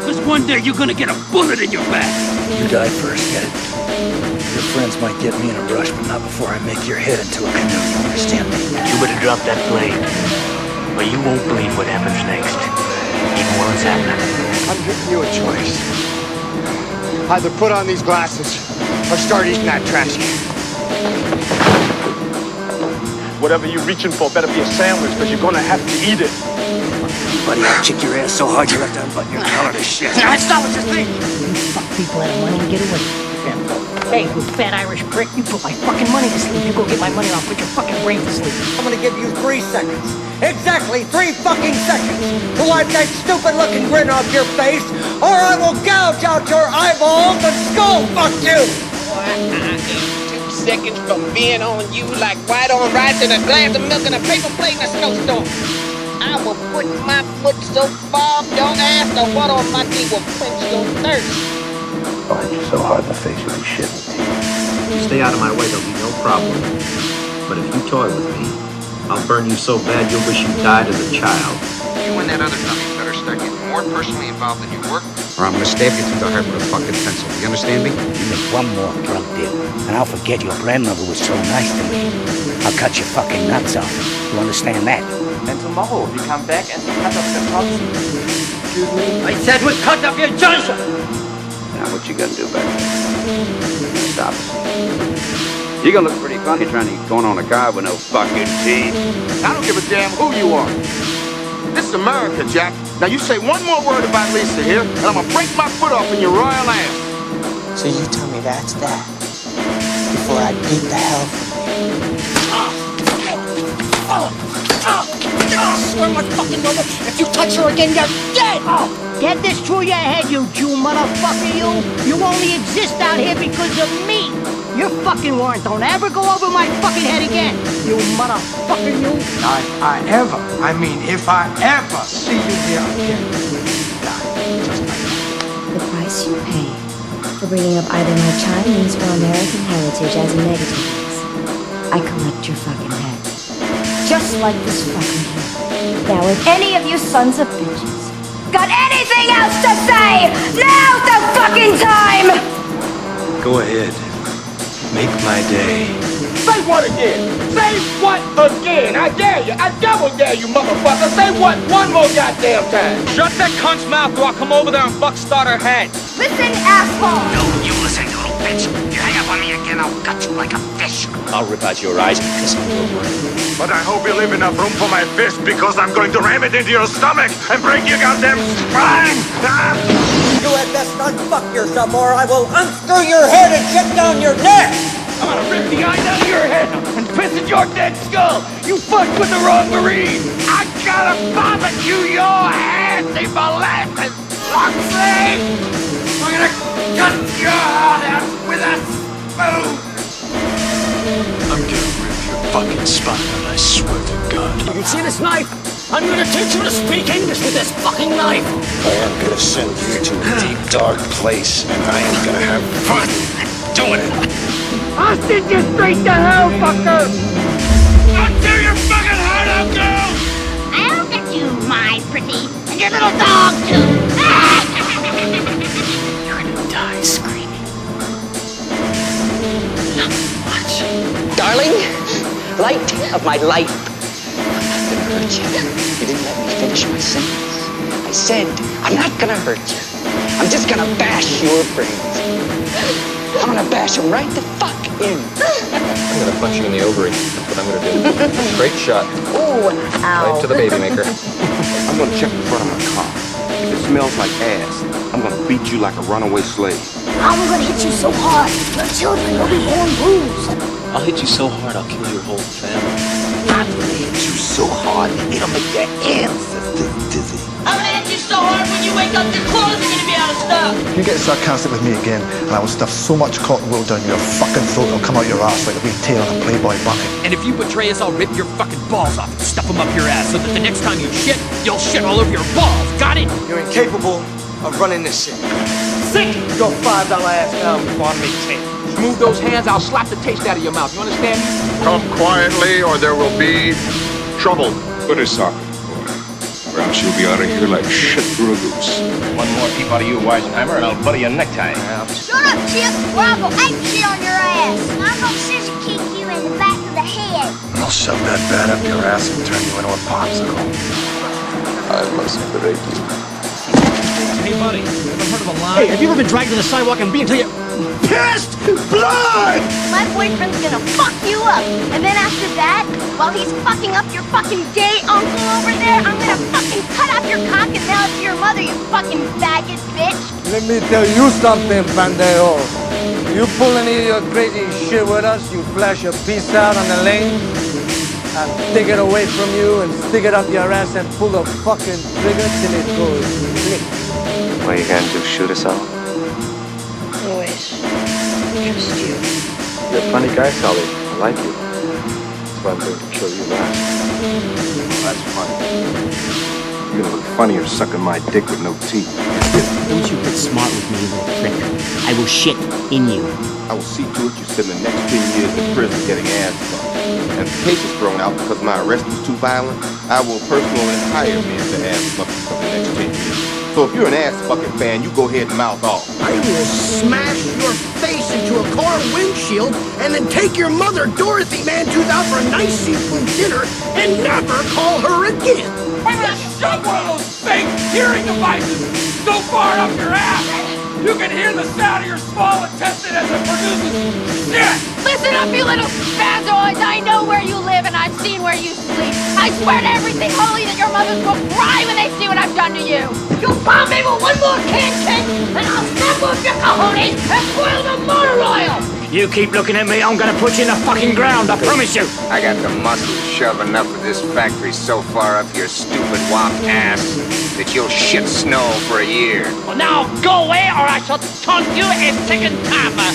[SPEAKER 6] Because one day you're gonna get a bullet in your back.
[SPEAKER 16] You die first, get it? Your friends might get me in a rush, but not before I make your head into a canoe. You understand me?
[SPEAKER 18] You better drop that blade, or you won't believe what happens next, even while it's happening.
[SPEAKER 12] I'm giving you a choice. Either put on these glasses or start eating that trash can.
[SPEAKER 20] Whatever you're reaching for better be a sandwich, because you're gonna have to eat it.
[SPEAKER 16] Buddy, I'll kick your ass so hard you have to unbutton your collar to shit.
[SPEAKER 12] That's not what you think.
[SPEAKER 15] You fuck people out of money and get away. Hey, you fat Irish prick, you put my fucking money to sleep. You go get my money or I'll put your fucking brain to sleep.
[SPEAKER 12] I'm gonna give you 3 seconds. Exactly 3 fucking seconds to wipe that stupid looking grin off your face, or I will gouge out your eyeballs and skull fuck you!
[SPEAKER 23] I am 2 seconds from being on you like white on rice and a glass of milk and a paper plate in a snowstorm. I will put my foot so far up your ass the water on my knee will quench your thirst.
[SPEAKER 21] I'll hit you so hard in the face you'll be shitting teeth.
[SPEAKER 25] You stay out of my way, there'll be no problem. But if you toy with me, I'll burn you so bad you'll wish you died as a child.
[SPEAKER 27] You and that other dummy better start getting more personally involved in your work,
[SPEAKER 25] Or I'm gonna stab you through the heart with a fucking pencil. You understand me?
[SPEAKER 16] You make one more drunk deal, and I'll forget your grandmother was so nice to me. I'll cut your fucking nuts off. You understand that?
[SPEAKER 27] and tomorrow we come back and cut off the tops.
[SPEAKER 12] Excuse me? I said we cut off your Johnson!
[SPEAKER 21] Now what you gonna do back there? Stop us. You're gonna look pretty funny trying to eat corn on a cob with no fucking teeth.
[SPEAKER 27] I don't give a damn who you are. This is America, Jack. Now you say one more word about Lisa here, and I'm gonna break my foot off in your royal ass.
[SPEAKER 28] So you tell me that's that before I beat the hell from you.
[SPEAKER 15] I swear my fucking mother, if you touch her again, you're dead! Get this through your head, you Jew motherfucker, you! You only exist out here because of me! Your fucking warrant don't ever go over my fucking head again! You motherfucker, you!
[SPEAKER 12] If I ever see you here again, die just like that.
[SPEAKER 29] The price you pay for bringing up either my Chinese or American heritage as a negative is I collect your fucking head. Just like this fucker here. Now, if any of you sons of bitches got anything else to say, now's the fucking time!
[SPEAKER 25] Go ahead. Make my day.
[SPEAKER 27] Say what again? Say what again? I dare you. I double dare you, motherfucker. Say what one more goddamn time.
[SPEAKER 30] Shut that cunt's mouth or I'll come over there and buckstart her head.
[SPEAKER 29] Listen, asshole!
[SPEAKER 16] No, you listen, you little bitch. You hang up on me again, I'll gut you like a fish.
[SPEAKER 25] I'll rip out your eyes and piss on your brain.
[SPEAKER 20] But I hope you leave enough room for my fist, because I'm going to ram it into your stomach and break your goddamn spine!
[SPEAKER 12] You had best unfuck yourself or I will unscrew your head and shit down your neck!
[SPEAKER 30] I'm gonna rip the eyes out of your head and piss at your dead skull. You fucked with the wrong Marine. I gotta barbecue your ass, you molasses Loxley! I'm gonna cut your heart out with a spoon.
[SPEAKER 21] I'm gonna rip your fucking spine out, I swear to God.
[SPEAKER 12] You see this knife? I'm gonna teach you to speak English with this fucking knife!
[SPEAKER 21] I am gonna send you to a deep, dark place, and I am gonna have fun doing it.
[SPEAKER 12] I'll send you straight to hell, fucker!
[SPEAKER 27] I'll tear your fucking heart out, girl!
[SPEAKER 15] I'll get you, my pretty, and your little dog, too!
[SPEAKER 16] You're gonna die screaming. Now watch.
[SPEAKER 28] Darling, light of my life. I'm not gonna hurt you. You didn't let me finish my sentence. I said, I'm not gonna hurt you. I'm just gonna bash your brains. I'm gonna bash them right the fuck in.
[SPEAKER 25] I'm gonna punch you in the ovary. That's what I'm gonna do. Straight shot.
[SPEAKER 28] Ooh, ow.
[SPEAKER 25] Right to the baby maker.
[SPEAKER 27] I'm gonna check the front of my car. If it smells like ass, I'm gonna beat you like a runaway slave.
[SPEAKER 15] I'm gonna hit you so hard, your children will be born bruised.
[SPEAKER 18] I'll hit you so hard I'll kill your whole family.
[SPEAKER 30] I'm gonna hit you so hard it'll make your ancestors dizzy.
[SPEAKER 23] I'm gonna hit you so hard when you wake up your clothes are gonna be out of stock.
[SPEAKER 1] You get sarcastic with me again, and I will stuff so much cotton wool down your fucking throat it'll come out your ass like a big tail on a Playboy bunny.
[SPEAKER 2] And if you betray us, I'll rip your fucking balls off and stuff them up your ass so that the next time you shit, you'll shit all over your balls. Got it?
[SPEAKER 12] You're incapable of running this shit.
[SPEAKER 30] Sick!
[SPEAKER 12] Go $5 ass down before I make 10.
[SPEAKER 30] Move those hands, I'll slap the taste out of your mouth. You understand me?
[SPEAKER 27] Come quietly or there will be trouble.
[SPEAKER 3] Put a sock in it, boy. Or else you'll be out of here like shit through a goose.
[SPEAKER 7] One more peep out of you, Weisenheimer, and I'll butter your necktie.
[SPEAKER 9] Shut up, Chip, or I'll go ape shit on your ass. I'm gonna scissor kick you in the back of the head.
[SPEAKER 1] I'll shove that bat up your ass and turn you into a popsicle.
[SPEAKER 3] I must break you.
[SPEAKER 2] Hey, buddy, ever heard of a line?
[SPEAKER 12] Hey, have you ever been dragged to the sidewalk and beat until you're pissed blood?
[SPEAKER 9] My boyfriend's gonna fuck you up. And then after that, while he's fucking up your fucking gay uncle over there, I'm gonna fucking cut off your cock and mail it to your mother, you fucking faggot bitch.
[SPEAKER 12] Let me tell you something, pendejo. You pull any of your crazy shit with us, you flash a piece out on the lane, and take it away from you and stick it up your ass and pull the fucking trigger till it goes click.
[SPEAKER 28] What are you gonna do, shoot us all?
[SPEAKER 9] Always. Just you.
[SPEAKER 28] You're a funny guy, Sully. I like you. That's why I'm going to kill you last.
[SPEAKER 3] That's funny. You're gonna look funnier sucking my dick with no teeth.
[SPEAKER 16] Don't you get smart with me, you little prick. I will shit in you.
[SPEAKER 27] I will see to it you spend the next 10 years in prison getting ass fucked. And if the case is thrown out because my arrest was too violent, I will personally hire men to ass fuck you for the next 10 years. So if you're an ass fucking fan, you go ahead and mouth off.
[SPEAKER 12] I will smash your face into a car windshield and then take your mother, Dorothy Mantooth, out for a nice seafood dinner and never call her again.
[SPEAKER 30] I'm gonna shove one of those fake hearing devices so far up your ass you can hear the sound of your small intestine as it produces shit!
[SPEAKER 13] Listen up, you little spazoids! I know where you live and I've seen where you sleep. I swear to everything holy that your mothers will cry when they see what I've done to you. You bomb me with one more can cake and I'll snap off your cojones and boil the motor oil!
[SPEAKER 16] You keep looking at me, I'm gonna put you in the fucking ground, I promise you.
[SPEAKER 21] I got the muscle to shove enough of this factory so far up your stupid wop ass that you'll shit snow for a year.
[SPEAKER 30] Well, now go away or I shall taunt you and chicken tama.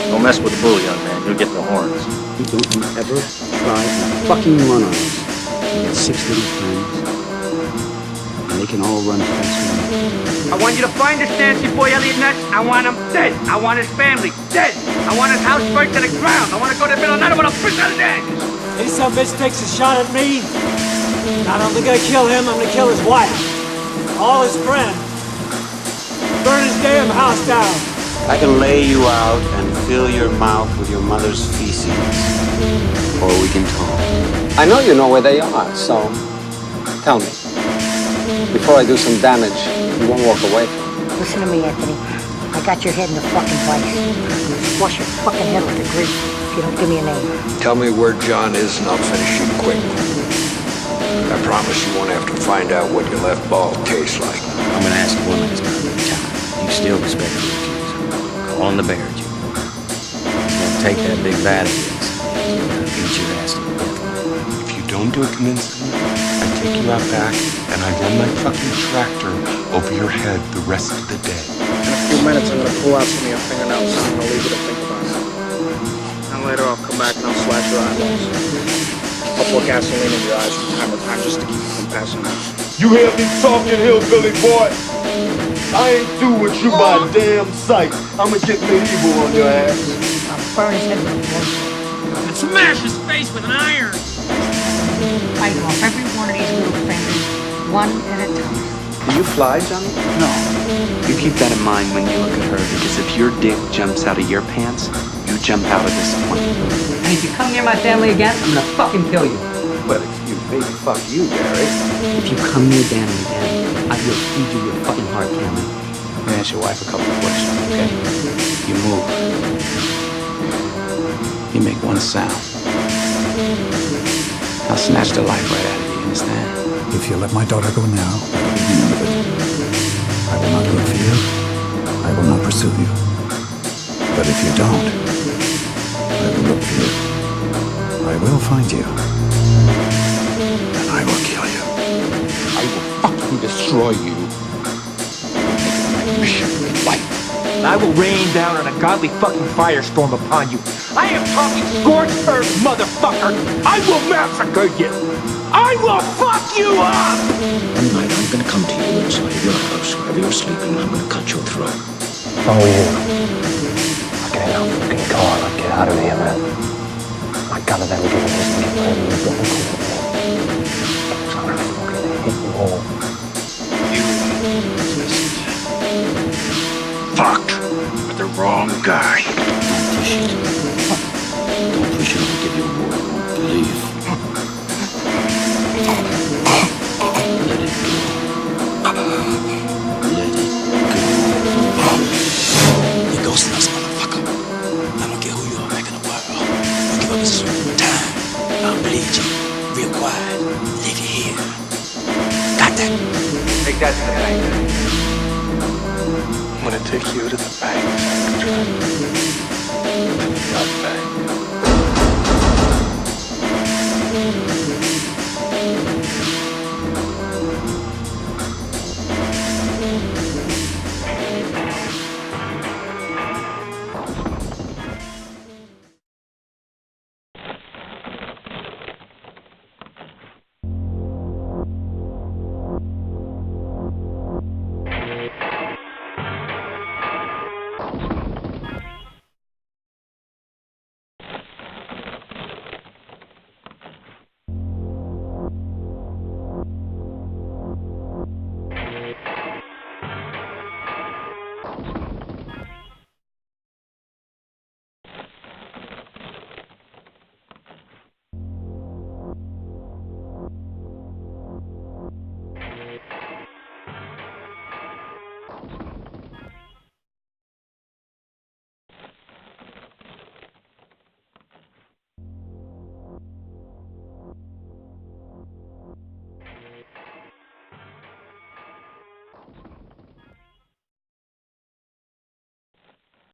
[SPEAKER 25] Don't mess with the bull, young man. You'll get the horns.
[SPEAKER 16] Don't you ever try to fucking run on us. You got 6 little friends, and they can all run faster than you.
[SPEAKER 30] I want you to find this nasty boy Elliot Ness. I want him dead. I want his family dead. I want his house burnt to the ground. I want to go to the middle of the night. I want to fish out his ashes.
[SPEAKER 22] Hey, some bitch takes a shot at me. Not only gonna kill him, I'm gonna kill his wife. All his friends. Burn his damn house down.
[SPEAKER 10] I can lay you out and fill your mouth with your mother's feces. Or we can talk.
[SPEAKER 28] I know you know where they are, so tell me. Before I do some damage, you won't walk away from me.
[SPEAKER 15] Listen to me, Anthony. I got your head in the fucking place. I'll squash your fucking head like a grape if you don't give me a name.
[SPEAKER 9] Tell me where John is and I'll finish you quick. I promise you won't have to find out what your left ball tastes like.
[SPEAKER 16] I'm gonna ask you one last time. You still respect the accuser. Call on the bear, Junior. He's gonna take that big bat of his. He's gonna beat your ass to death.
[SPEAKER 3] If you don't do it convincingly, I take you out back and I run my fucking tractor over your head the rest of the day.
[SPEAKER 12] In a few minutes, I'm gonna pull out some of your fingernails and I'm gonna leave you to think about it. And later, I'll come back and I'll slash your eyeballs. I'll pour gasoline in your eyes from time to time just to keep you from passing out.
[SPEAKER 6] You hear me talking, hillbilly boy? I ain't through with you by damn sight. I'ma get medieval on your ass.
[SPEAKER 15] I'll burn his head with a blowtorch.
[SPEAKER 30] And smash his face with an iron.
[SPEAKER 15] Bite off every one of these little fingers, one at a time.
[SPEAKER 28] Do you fly, Johnny? No. You keep that in mind when you look at her, because if your dick jumps out of your pants, you jump out of this one.
[SPEAKER 15] And if you come near my family again, I'm gonna fucking kill you.
[SPEAKER 28] Well, excuse me, fuck you, Gary. If you come near Danny again, I will feed you your fucking heart, Cameron. Let me ask your wife a couple of questions, okay? You move. You make one sound. I'll snatch the life right out of you, you understand?
[SPEAKER 11] If you let my daughter go now, that will be the end of it. I will not look for you. I will not pursue you. But if you don't, I will look for you. I will find you. And I will kill you.
[SPEAKER 3] I will fucking destroy you. My mission in life.
[SPEAKER 30] I will rain down an ungodly fucking firestorm upon you. I am talking scorched earth, motherfucker! I will massacre you! I will fuck you up!
[SPEAKER 18] One night I'm gonna come to you inside your house, wherever you're sleeping, and I'm gonna cut your throat.
[SPEAKER 4] If I were you, I'd get in that fucking car and I'd get out of here, man. I'd gather them goons and get wherever you've got to call me. Because I'm gonna fucking hit you all.
[SPEAKER 18] You just fucked with the wrong guy. Don't push it. Don't push it, I'll give you a word you won't believe. Let it go. Let it go. You're ghosting us, motherfucker. I don't care who you are back in the world. You give up a certain time, I'll bleed you. Real quiet. Leave you here. Got that?
[SPEAKER 30] Take that to the bank.
[SPEAKER 18] I'm gonna take you to the bank, Zakas. To the blood bank.